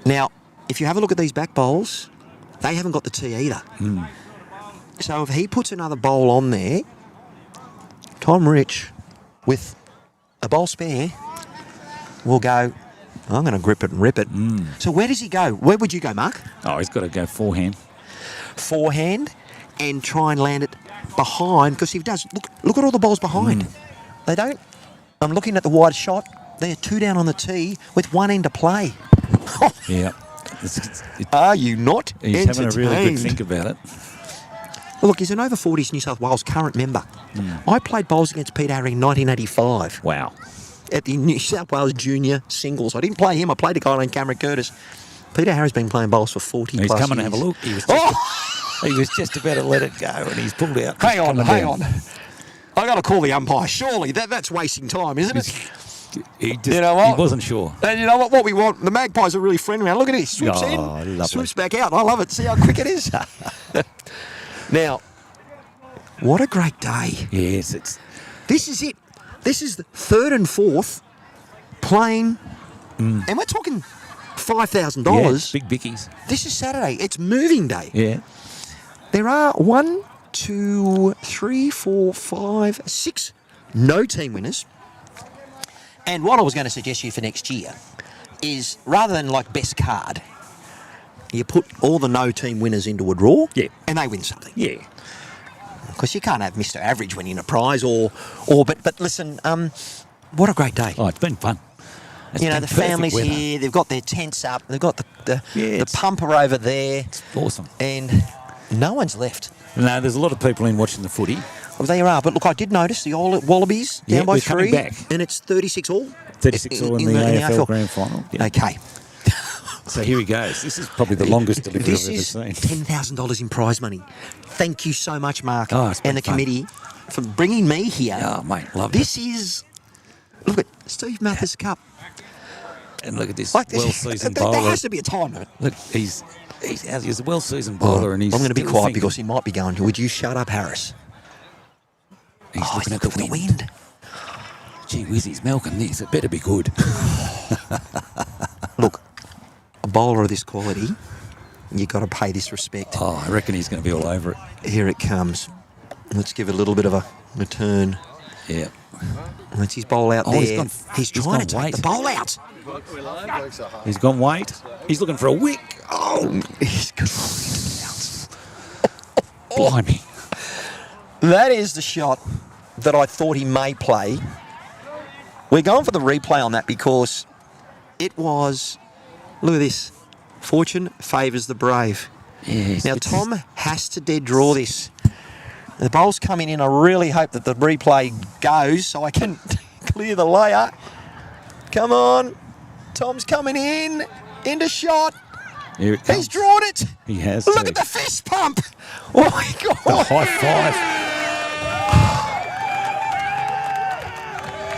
Now, if you have a look at these back bowls, they haven't got the tee either. So if he puts another bowl on there, Tom Rich, with a bowl spare, will go, I'm going to grip it and rip it. So where does he go? Where would you go, Mark? Oh, he's got to go forehand. Forehand and try and land it behind, because if he does, look at all the balls behind. They don't. I'm looking at the wide shot. They're two down on the tee with one end to play. Yeah. Are you not He's having a really good entertained? think about it. Well, look, he's an over 40s New South Wales current member. I played bowls against Peter Harry in 1985 Wow. at the New South Wales Junior Singles. I didn't play him. I played a guy named Cameron Curtis. Peter Harry's been playing bowls for 40 He's plus coming to years. have a look. He was just, Oh! He was just about to let it go, and he's pulled out. Hang on, Coming hang down. on. I got to call the umpire. Surely that's wasting time, isn't it? He just, You know what? He wasn't sure. And you know what? What we want, the Magpies are really friendly now. Look at this. Swoops in, lovely. swoops back out. I love it. See how quick it is? Now, what a great day. Yes, it's This is it. This is the third and fourth playing, and we're talking $5,000. big bickies. This is Saturday. It's moving day. Yeah. There are 1, 2, 3, 4, 5, 6 no team winners. And what I was going to suggest to you for next year is rather than like best card, you put all the no team winners into a draw, and they win something. Yeah. Because you can't have Mr. Average winning a prize but listen, what a great day. Oh, it's been fun. It's You know, been the perfect families weather. here, they've got their tents up, they've got the it's- pumper over there, It's awesome. and no one's left. No, there's a lot of people in watching the footy. Well, there you are. But look, I did notice the Wallabies Yeah, down by we're coming 3, back. and it's 36 all. 36 all in the AFL Grand Final. Yeah. Okay. So here he goes. This is probably the longest delivery This I've ever is seen. $10,000 in prize money. Thank you so much, Mark, Oh, it's been and the fun. committee for bringing me here. Oh, mate, love This is, look at Steve Matthes Cup. And look at this Like well-seasoned there bowler. has to be a time limit. Look, he's a well-seasoned bowler, and he's. I'm going to be still quiet thinking. because he might be going, would you shut up, Harris? He's looking at looking the wind. Gee whiz, he's milking this. It better be good. Look, a bowler of this quality, you got to pay this respect. Oh, I reckon he's going to be all over it. Here it comes. Let's give it a little bit of a return. Yeah. That's his bowl out Oh, there. he's He's gone trying to wait. take the bowl out. He's gone wait. He's looking for a wick. Oh, he's good. Blimey. That is the shot that I thought he may play. We're going for the replay on that because it was, look at this, fortune favours the brave. Yes. Now, Tom has to dead draw this. The bowl's coming in. I really hope that the replay goes so I can clear the layer. Come on. Tom's coming in. Into shot. Here it comes. He's drawn it. He has. Look too. at the fist pump. Oh, my God. The high five.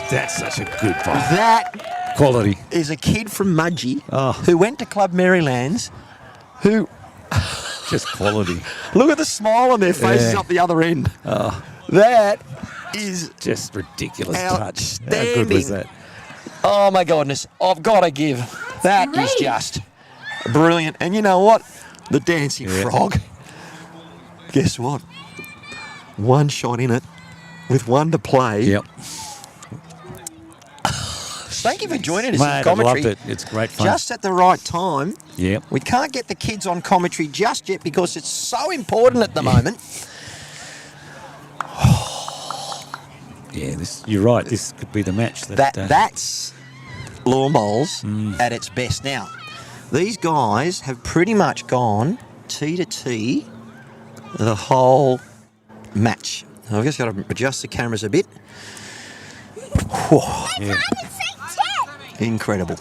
That's such a good fight. That Quality. is a kid from Mudgee Oh. who went to Club Marylands who, Just quality. look at the smile on their faces Yeah. up the other end. Oh, That is, just ridiculous touch. How Outstanding. good was that? oh my goodness, I've got to give. That is great. just brilliant. And you know what? The dancing Yeah. frog. Guess what? One shot in it with one to play. Yep. Thank you for joining us Mate, in I commentary. loved it. It's great fun. Just at the right time. Yep. We can't get the kids on commentary just yet because it's so important at the moment. Yeah, you're right. This could be the match. That's lawn bowls at its best. Now, these guys have pretty much gone T to T the whole match. I've just got to adjust the cameras a bit. Whew, Yeah, incredible.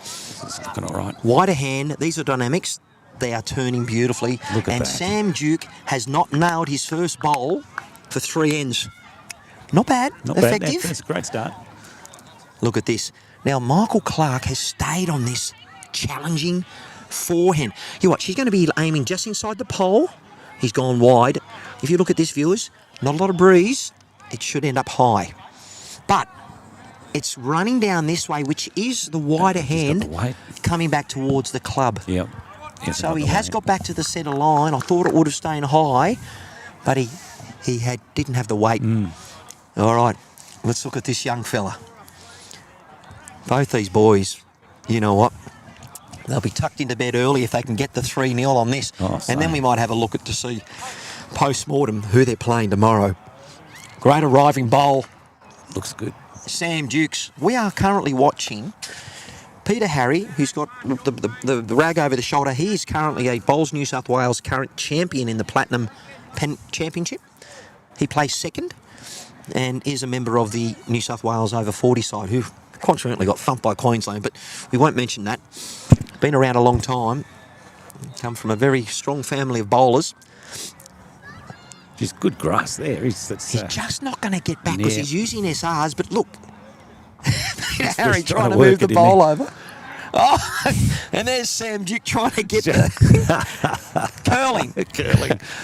it's looking all right. Wider hand, these are dynamics. They are turning beautifully. Look at and that. Sam Duke has not nailed his first bowl for 3 ends. Not bad. Not bad. Effective. That's a great start. Look at this. Now, Michael Clark has stayed on this challenging forehand. You watch, he's going to be aiming just inside the pole. He's gone wide. If you look at this, viewers, not a lot of breeze. It should end up high. But it's running down this way, which is the wider He's got hand the weight. coming back towards the club. Yep. So he has got back to the centre line. I thought it would have stayed high, but he didn't have the weight. All right, let's look at this young fella. Both these boys, you know what? They'll be tucked into bed early if they can get the 3-0 on this. Oh, and then same. we might have a look at to see post-mortem who they're playing tomorrow. Great arriving bowl. Looks good. Sam Dukes. We are currently watching Peter Harry, who's got the rag over the shoulder. He is currently a Bowls New South Wales current champion in the Platinum Pen Championship. He plays second and is a member of the New South Wales over 40 side, who consequently got thumped by Queensland, but we won't mention that. Been around a long time. Come from a very strong family of bowlers. She's good grass there. He's just not going to get back because he's using SRs, but look. Harry trying to move the bowl over. Oh, and there's Sam Duke trying to get the curling.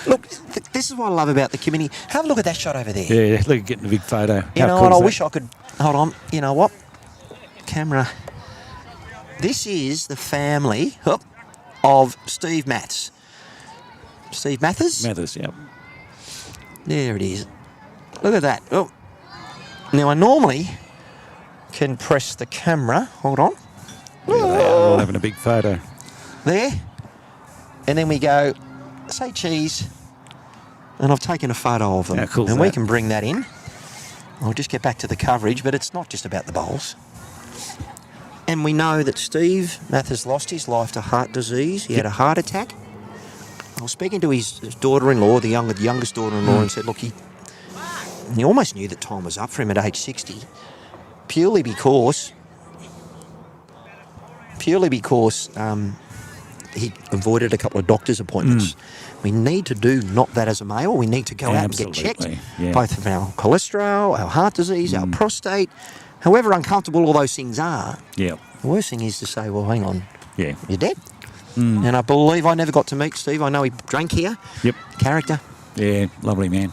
Look, this is what I love about the community. Have a look at that shot over there. Yeah, look at getting the big photo. You know what? I wish I could. Hold on. You know what? Camera. This is the family of Steve Matthes. Steve Matthes? Matthysse, yeah. There it is. Look at that. Oh. Now, I normally can press the camera. Hold on. They are all having a big photo. There. And then we go, say cheese. And I've taken a photo of them. How cool is and we that? can bring that in. I'll just get back to the coverage, but it's not just about the bowls. And we know that Steve Matthes lost his life to heart disease. He had a heart attack. I was speaking to his daughter-in-law, the youngest daughter-in-law, and said, look, he almost knew that time was up for him at age 60, purely because he avoided a couple of doctor's appointments. We need to do not that as a male. We need to go out and get checked, both of our cholesterol, our heart disease, our prostate, however uncomfortable all those things are. Yeah. The worst thing is to say, well, hang on, Yeah. you're dead. And I believe I never got to meet Steve. I know he drank here. Yep. Character. Yeah, lovely man.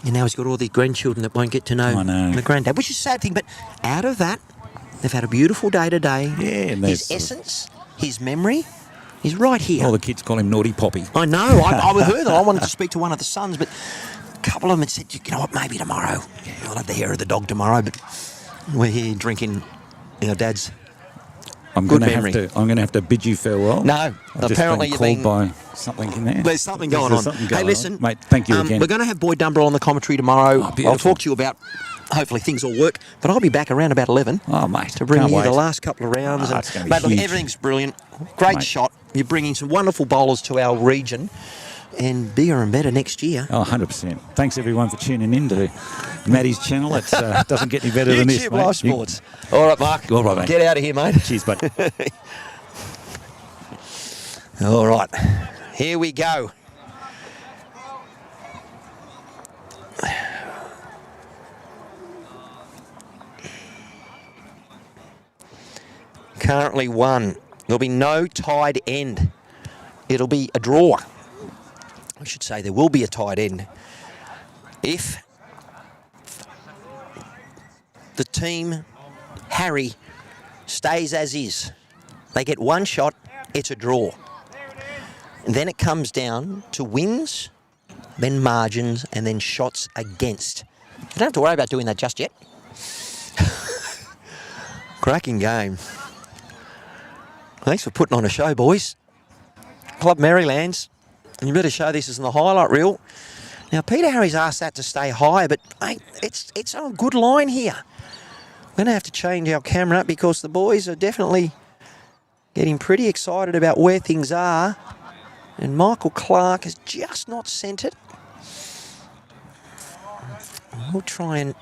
And now he's got all these grandchildren that won't get to know the granddad, which is a sad thing. But out of that, they've had a beautiful day today. Yeah, and his essence, his memory, is right here. All the kids call him Naughty Poppy. I know. I heard that. I wanted to speak to one of the sons, but a couple of them had said, you know what, maybe tomorrow. I'll have the hair of the dog tomorrow, but we're here drinking our dad's I'm going to have to bid you farewell. No, I've apparently just you've been called by something in there. There's something going on. Hey, listen, mate. Thank you again. We're going to have Boyd Dumbrell on the commentary tomorrow. Oh, I'll talk to you about. Hopefully things will work, but I'll be back around about 11. Oh, mate, to bring can't you wait. the last couple of rounds. It's gonna be mate, look, huge. everything's brilliant. Great shot. You're bringing some wonderful bowlers to our region, and bigger and better next year. Oh, 100%. Thanks, everyone, for tuning in to Matty's channel. It doesn't get any better than this, mate. Youtubelivesports. All right, Mark. All right, mate. Get out of here, mate. Cheers, bud. All right. Here we go. Currently 1. There'll be no tied end. It'll be a draw. I should say there will be a tied end. If the team Harry stays as is, they get one shot, it's a draw. And then it comes down to wins, then margins, and then shots against. You don't have to worry about doing that just yet. Cracking game. Thanks for putting on a show, boys. Club Marylands. You better show this as in the highlight reel. Now, Peter Harry's asked that to stay high, but mate, it's on a good line here. We're going to have to change our camera because the boys are definitely getting pretty excited about where things are. And Michael Clark has just not sent it. We'll try and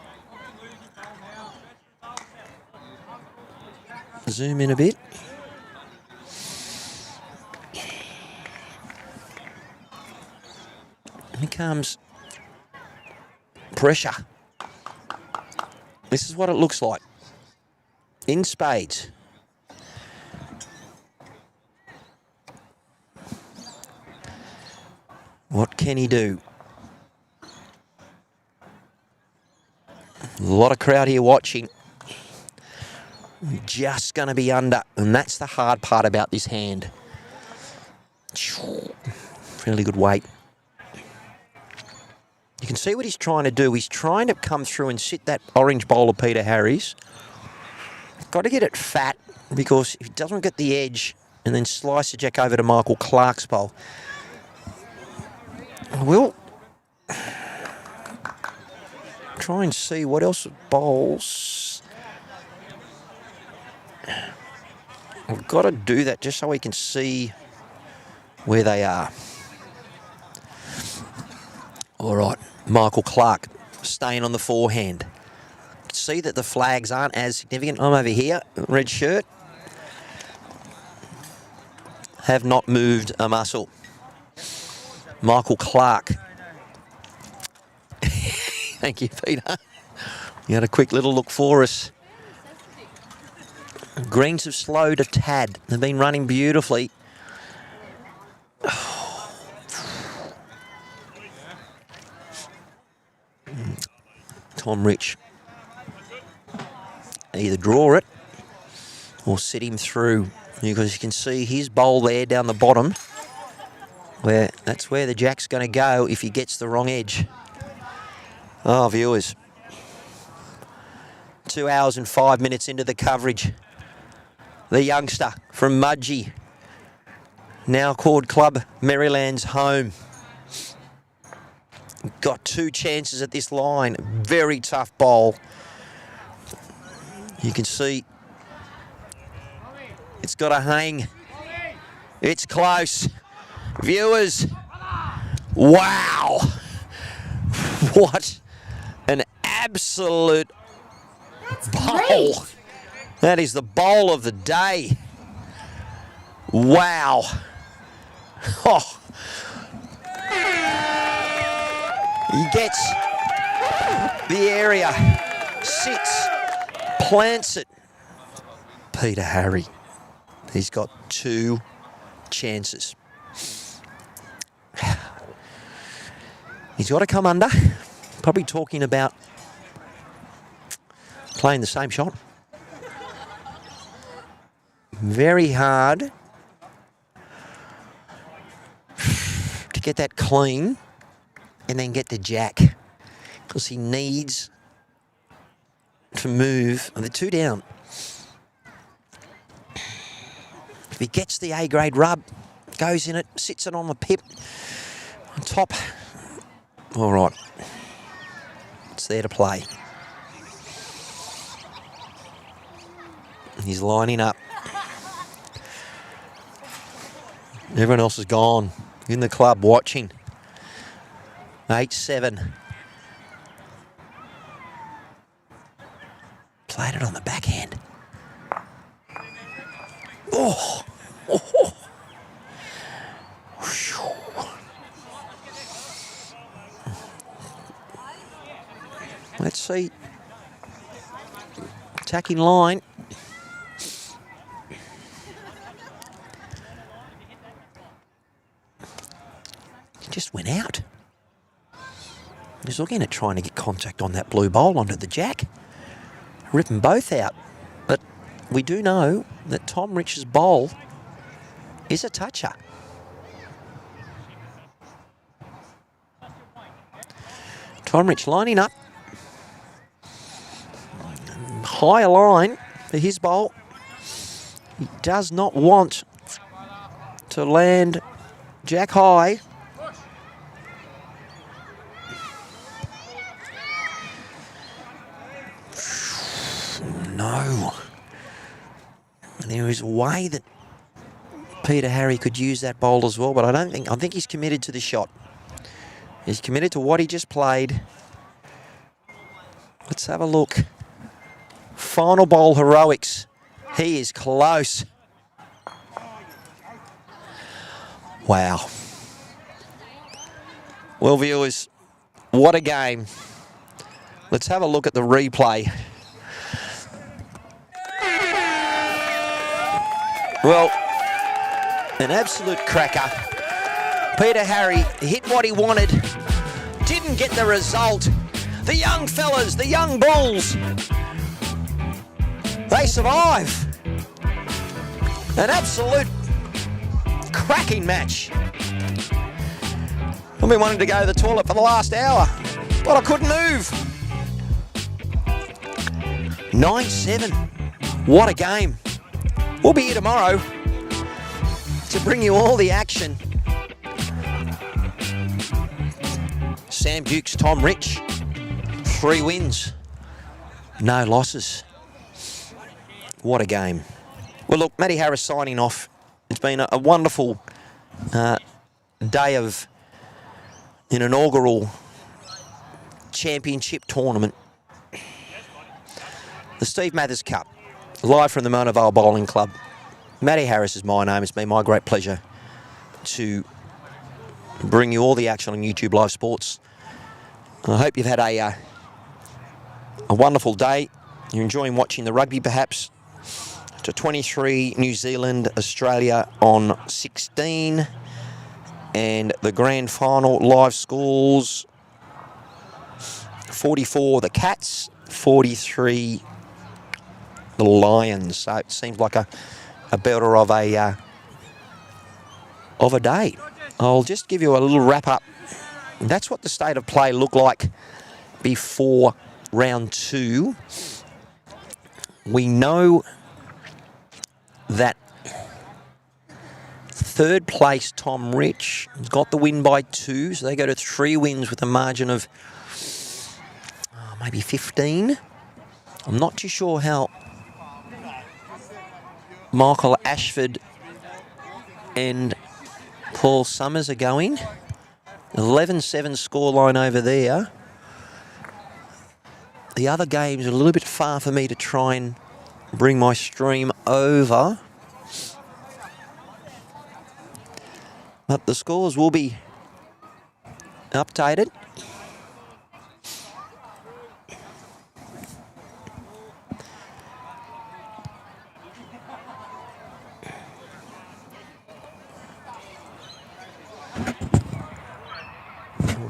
zoom in a bit. Here comes pressure. This is what it looks like. In spades. What can he do? A lot of crowd here watching. Just going to be under, and that's the hard part about this hand. Really good weight. You can see what he's trying to do. He's trying to come through and sit that orange bowl of Peter Harry's. Got to get it fat because if he doesn't get the edge and then slice the jack over to Michael Clark's bowl, we'll try and see what else bowls. We've got to do that just so we can see where they are. All right, Michael Clark staying on the forehand. See that the flags aren't as significant. I'm over here, red shirt. Have not moved a muscle. Michael Clark. Thank you, Peter. You had a quick little look for us. Greens have slowed a tad. They've been running beautifully. Tom Rich. Either draw it or sit him through, because you can see his bowl there down the bottom, where that's where the jack's going to go if he gets the wrong edge. Oh, viewers. 2 hours and 5 minutes into the coverage. The youngster from Mudgee, now called Club Maryland's home. Got 2 chances at this line. Very tough bowl. You can see it's got a hang. It's close. Viewers, wow. What an absolute bowl. Great. That is the bowl of the day. Wow. Oh. He gets the area, sits, plants it. Peter Harry, he's got 2 chances. He's got to come under. Probably talking about playing the same shot. Very hard to get that clean and then get the jack, because he needs to move. And they're 2 down. If he gets the A-grade rub, goes in it, sits it on the pip, on top. All right. It's there to play. He's lining up. Everyone else is gone in the club watching. 8-7. Played it on the backhand. Oh. Oh. Let's see. Attacking line. He just went out. He's looking at trying to get contact on that blue bowl onto the jack. Rip them both out. But we do know that Tom Rich's bowl is a toucher. Tom Rich lining up. Higher line for his bowl. He does not want to land jack high. No. And there is a way that Peter Harry could use that bowl as well, but I think he's committed to the shot. He's committed to what he just played. Let's have a look. Final bowl heroics. He is close. Wow. Well, viewers, what a game. Let's have a look at the replay. Well, an absolute cracker. Peter Harry hit what he wanted, didn't get the result. The young fellas, the young bulls, they survive. An absolute cracking match. I've been wanting to go to the toilet for the last hour, but I couldn't move. 9-7. What a game. We'll be here tomorrow to bring you all the action. Sam Dukes, Tom Rich, 3 wins, no losses. What a game. Well, look, Matty Harris signing off. It's been a wonderful day of an inaugural championship tournament. The Steve Matthes Cup, live from the Mona Vale Bowling Club. Matty Harris is my name. It's been my great pleasure to bring you all the action on YouTube Live Sports. I hope you've had a wonderful day. You're enjoying watching the rugby, perhaps. To 23, New Zealand, Australia on 16. And the grand final live scores, 44 the Cats, 43 the Lions. So it seems like a belter of a day. I'll just give you a little wrap up. That's what the state of play looked like before round 2. We know that third place Tom Rich has got the win by 2, so they go to 3 wins with a margin of maybe 15. I'm not too sure how Michael Ashford and Paul Summers are going. 11-7 scoreline over there. The other games are a little bit far for me to try and bring my stream over. But the scores will be updated.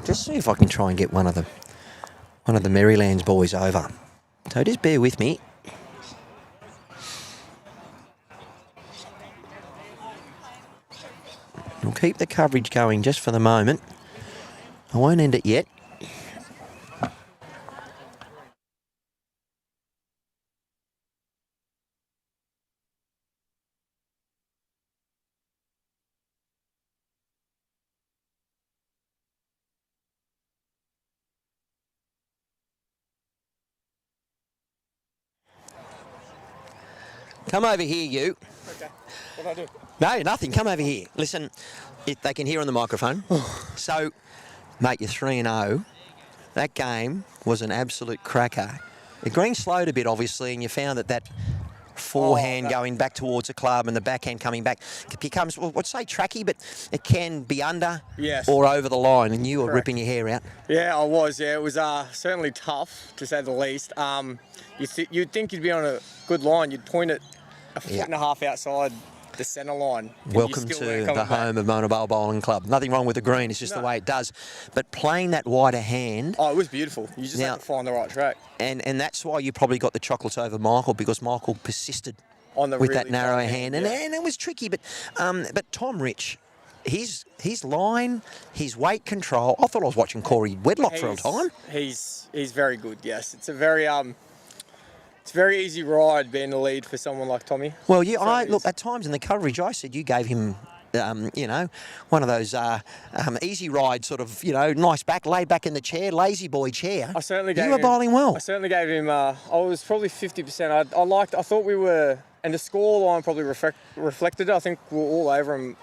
Just see if I can try and get one of the Marylands boys over. So just bear with me. We'll keep the coverage going just for the moment. I won't end it yet. Come over here, you. Okay. What do I do? No, nothing. Come over here. Listen, if they can hear on the microphone. So, mate, you're 3-0. That game was an absolute cracker. The green slowed a bit, obviously, and you found that forehand going back towards the club and the backhand coming back becomes, well, I'd say tracky, but it can be under or over the line, and you were ripping your hair out. Yeah, I was. Yeah, it was certainly tough, to say the least. You'd think you'd be on a good line. You'd point it a foot and a half outside the centre line. Welcome to the home of Mona Vale Bowling Club. Nothing wrong with the green, it's just the way it does. But playing that wider hand... Oh, it was beautiful. You just have to find the right track. And that's why you probably got the chocolates over Michael, because Michael persisted with really that narrow hand. And it was tricky, but Tom Rich, his line, his weight control, I thought I was watching Corey Wedlock for a time. He's very good, yes. It's a very... It's a very easy ride being the lead for someone like Tommy. Well, look, at times in the coverage, I said you gave him, one of those easy ride sort of, nice back, laid back in the chair, lazy boy chair. I certainly gave him... You were bowling well. I certainly gave him... I was probably 50%. I thought we were... And the score line probably reflected it. I think we were all over him.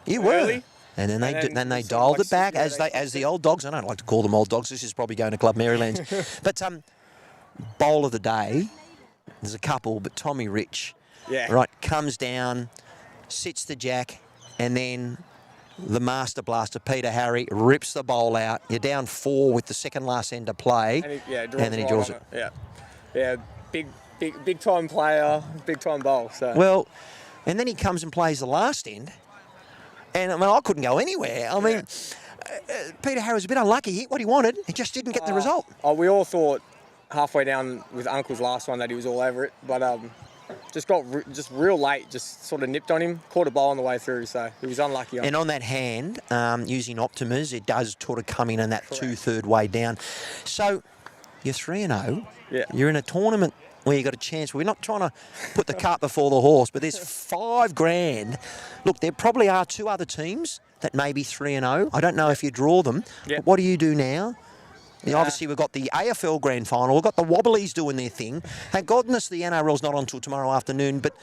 You were. Early. And then they dialed it back as the old dogs. I don't like to call them old dogs. This is probably going to Club Marylands. But bowl of the day... There's a couple, but Tommy Rich, comes down, sits the jack, and then the master blaster, Peter Harry, rips the bowl out. You're down 4 with the second last end to play, and then he draws it. Yeah, big time player, big time bowl. So. Well, and then he comes and plays the last end, and I couldn't go anywhere. Peter Harry was a bit unlucky. He hit what he wanted. He just didn't get the result. We all thought halfway down with Uncle's last one that he was all over it, but just got real late, just sort of nipped on him, caught a ball on the way through, so he was unlucky. And on that hand, using Optimas, it does sort of come in that 2/3 way down. So you're 3-0. Yeah. You're in a tournament where you got a chance. We're not trying to put the cart before the horse, but there's $5,000. Look, there probably are 2 other teams that may be 3-0. I don't know if you draw them. Yeah. But what do you do now? Obviously, we've got the AFL Grand Final. We've got the Wobblies doing their thing. Thank goodness the NRL's not on until tomorrow afternoon. But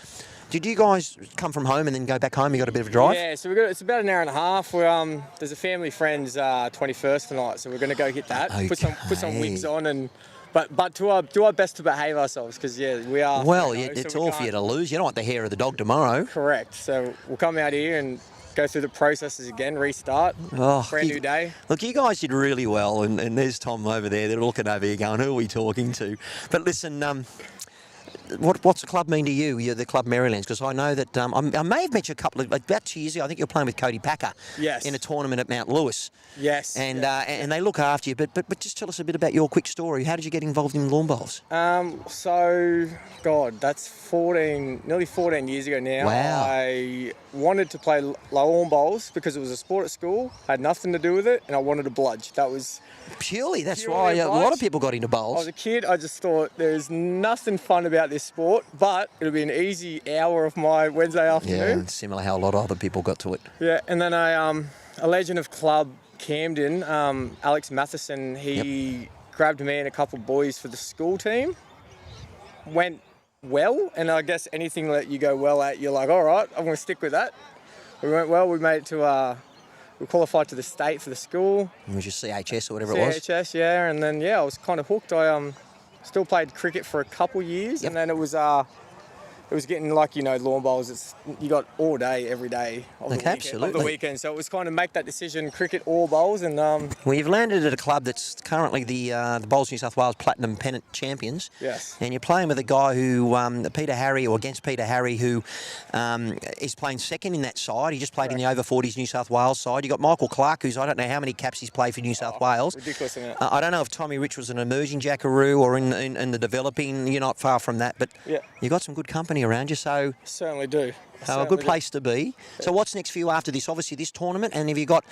did you guys come from home and then go back home? You got a bit of a drive? Yeah, so it's about an hour and a half. We're, there's a family friend's 21st tonight, so we're going to go hit that. Okay. Put some wigs on and... But do our best to behave ourselves, because we are. Well, it's all for you to lose. You don't want the hair of the dog tomorrow. Correct. So we'll come out here and go through the processes again, restart, Oh, brand new day. Look, you guys did really well, and there's Tom over there. They're looking over here going, who are we talking to? But listen, what's the club mean to you? You're the club Marylands, because I know that I may have met you about 2 years ago. I think you were playing with Cody Packer Yes. in a tournament at Mount Lewis. Yes. And yes. and they look after you. But just tell us a bit about your quick story. How did you get involved in lawn bowls? So, God, that's nearly 14 years ago now. Wow. I wanted to play lawn bowls because it was a sport at school. Had nothing to do with it, and I wanted to bludge. That was Purely, that's purely why a a lot of bludge. people got into I bowls. was a kid, I just thought there's nothing fun about this sport, but it'll be an easy hour of my Wednesday Yeah, afternoon. and similar how a lot of other people got to it. Yeah, and then a legend of club Camden, Alex Matthysse, he grabbed me and a couple of boys for the school team. Went well, and I guess anything that you go well at, you're like, all right, I'm going to stick with that. We went well. We made it to, we qualified to the state for the school. It was just CHS or whatever it was. CHS, yeah, and then I was kind of hooked. I still played cricket for a couple years, and then it was getting like lawn bowls. You got all day, every day of Okay, absolutely. the weekend. So it was kind of make that decision: cricket or bowls, and Well, you've landed at a club that's currently the Bowls New South Wales Platinum Pennant champions. Yes. And you're playing with a guy who, against Peter Harry, who is playing second in that side. He just played in the over 40s New South Wales side. You got Michael Clark, who's I don't know how many caps he's played for New South Wales. ridiculous amount. I don't know if Tommy Rich was an emerging jackaroo or in the developing. You're not far from that, but you got some good company around you, so Certainly do. a good place to be. So what's next for you after this? Obviously this tournament, and have you got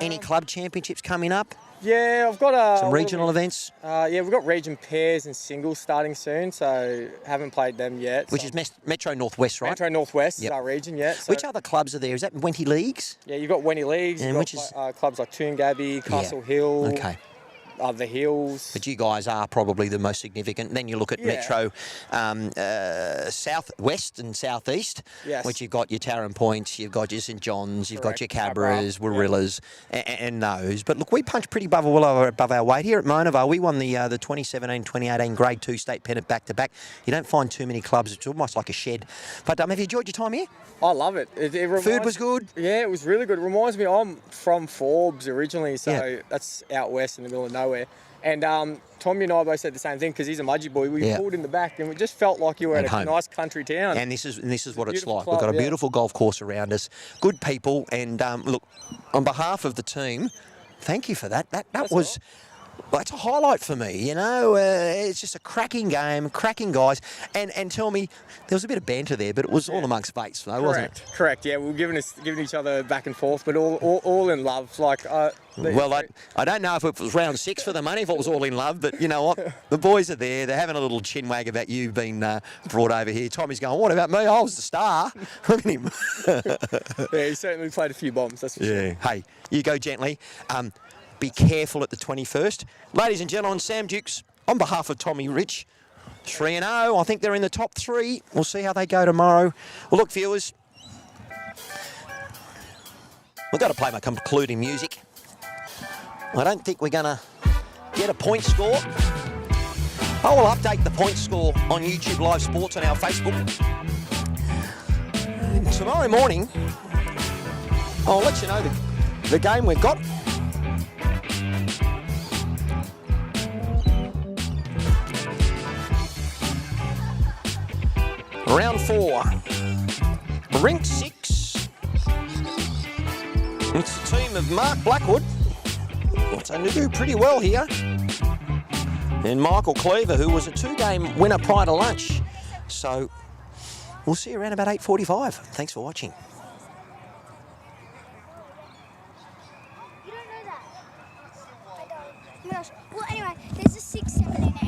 any club championships coming up? Yeah, I've got Some regional events? we've got region pairs and singles starting soon, so haven't played them yet. Which is Metro Northwest, right? Metro Northwest Yep. is our region yet. So, Which other clubs are there? Is that Wenty Leagues? yeah, you've got Wenny Leagues, And you've which got clubs like Toongabbie, Castle Hill, Okay. the Hills. But you guys are probably the most significant. Then you look at Metro Southwest and Southeast, Yes. which you've got your Tarrant Points, you've got your St John's, you've got your Correct. Cabras, Cabra, Warillas, and those. But look, we punch pretty above our weight here at Mona Vale. We won the 2017-2018 Grade 2 state pennant back-to-back. You don't find too many clubs. It's almost like a shed. But have you enjoyed your time here? I love it. It reminds, Food was good? Yeah, it was really good. It reminds me, I'm from Forbes originally, so that's out west in the middle of nowhere. And Tommy and I both said the same thing because he's a Mudgee boy. We pulled in the back and we just felt like you were At at a home. nice country town. And this is what it's Beautiful like. club, We've got a yeah. beautiful golf course around us, good people, and look, on behalf of the team, thank you for that. That was. Well, it's a highlight for me, it's just a cracking game, cracking guys. And tell me, there was a bit of banter there, but it was all amongst mates, though, wasn't it? Correct. Yeah, we were giving each other back and forth, but all in love. Like, Well, I don't know if it was round 6 for the money, if it was all in love, but you know what? The boys are there. They're having a little chin wag about you being brought over here. Tommy's going, what about me? I was the star. Look at him. yeah, he certainly played a few bombs, that's for sure. Hey, you go gently. Be careful at the 21st. Ladies and gentlemen, Sam Dukes, on behalf of Tommy Rich, 3-0. I think they're in the top 3. We'll see how they go tomorrow. Well, look, viewers, we've got to play my concluding music. I don't think we're going to get a point score. I will update the point score on YouTube Live Sports on our Facebook. And tomorrow morning, I'll let you know the game we've got. Round 4, rink 6. It's the team of Mark Blackwood. What's going to do pretty well here. And Michael Cleaver, who was a 2-game winner prior to lunch. So we'll see you around about 8:45. Thanks for watching. You don't know that? I don't. Oh my gosh. Well, anyway, there's a 6, 7, and 8.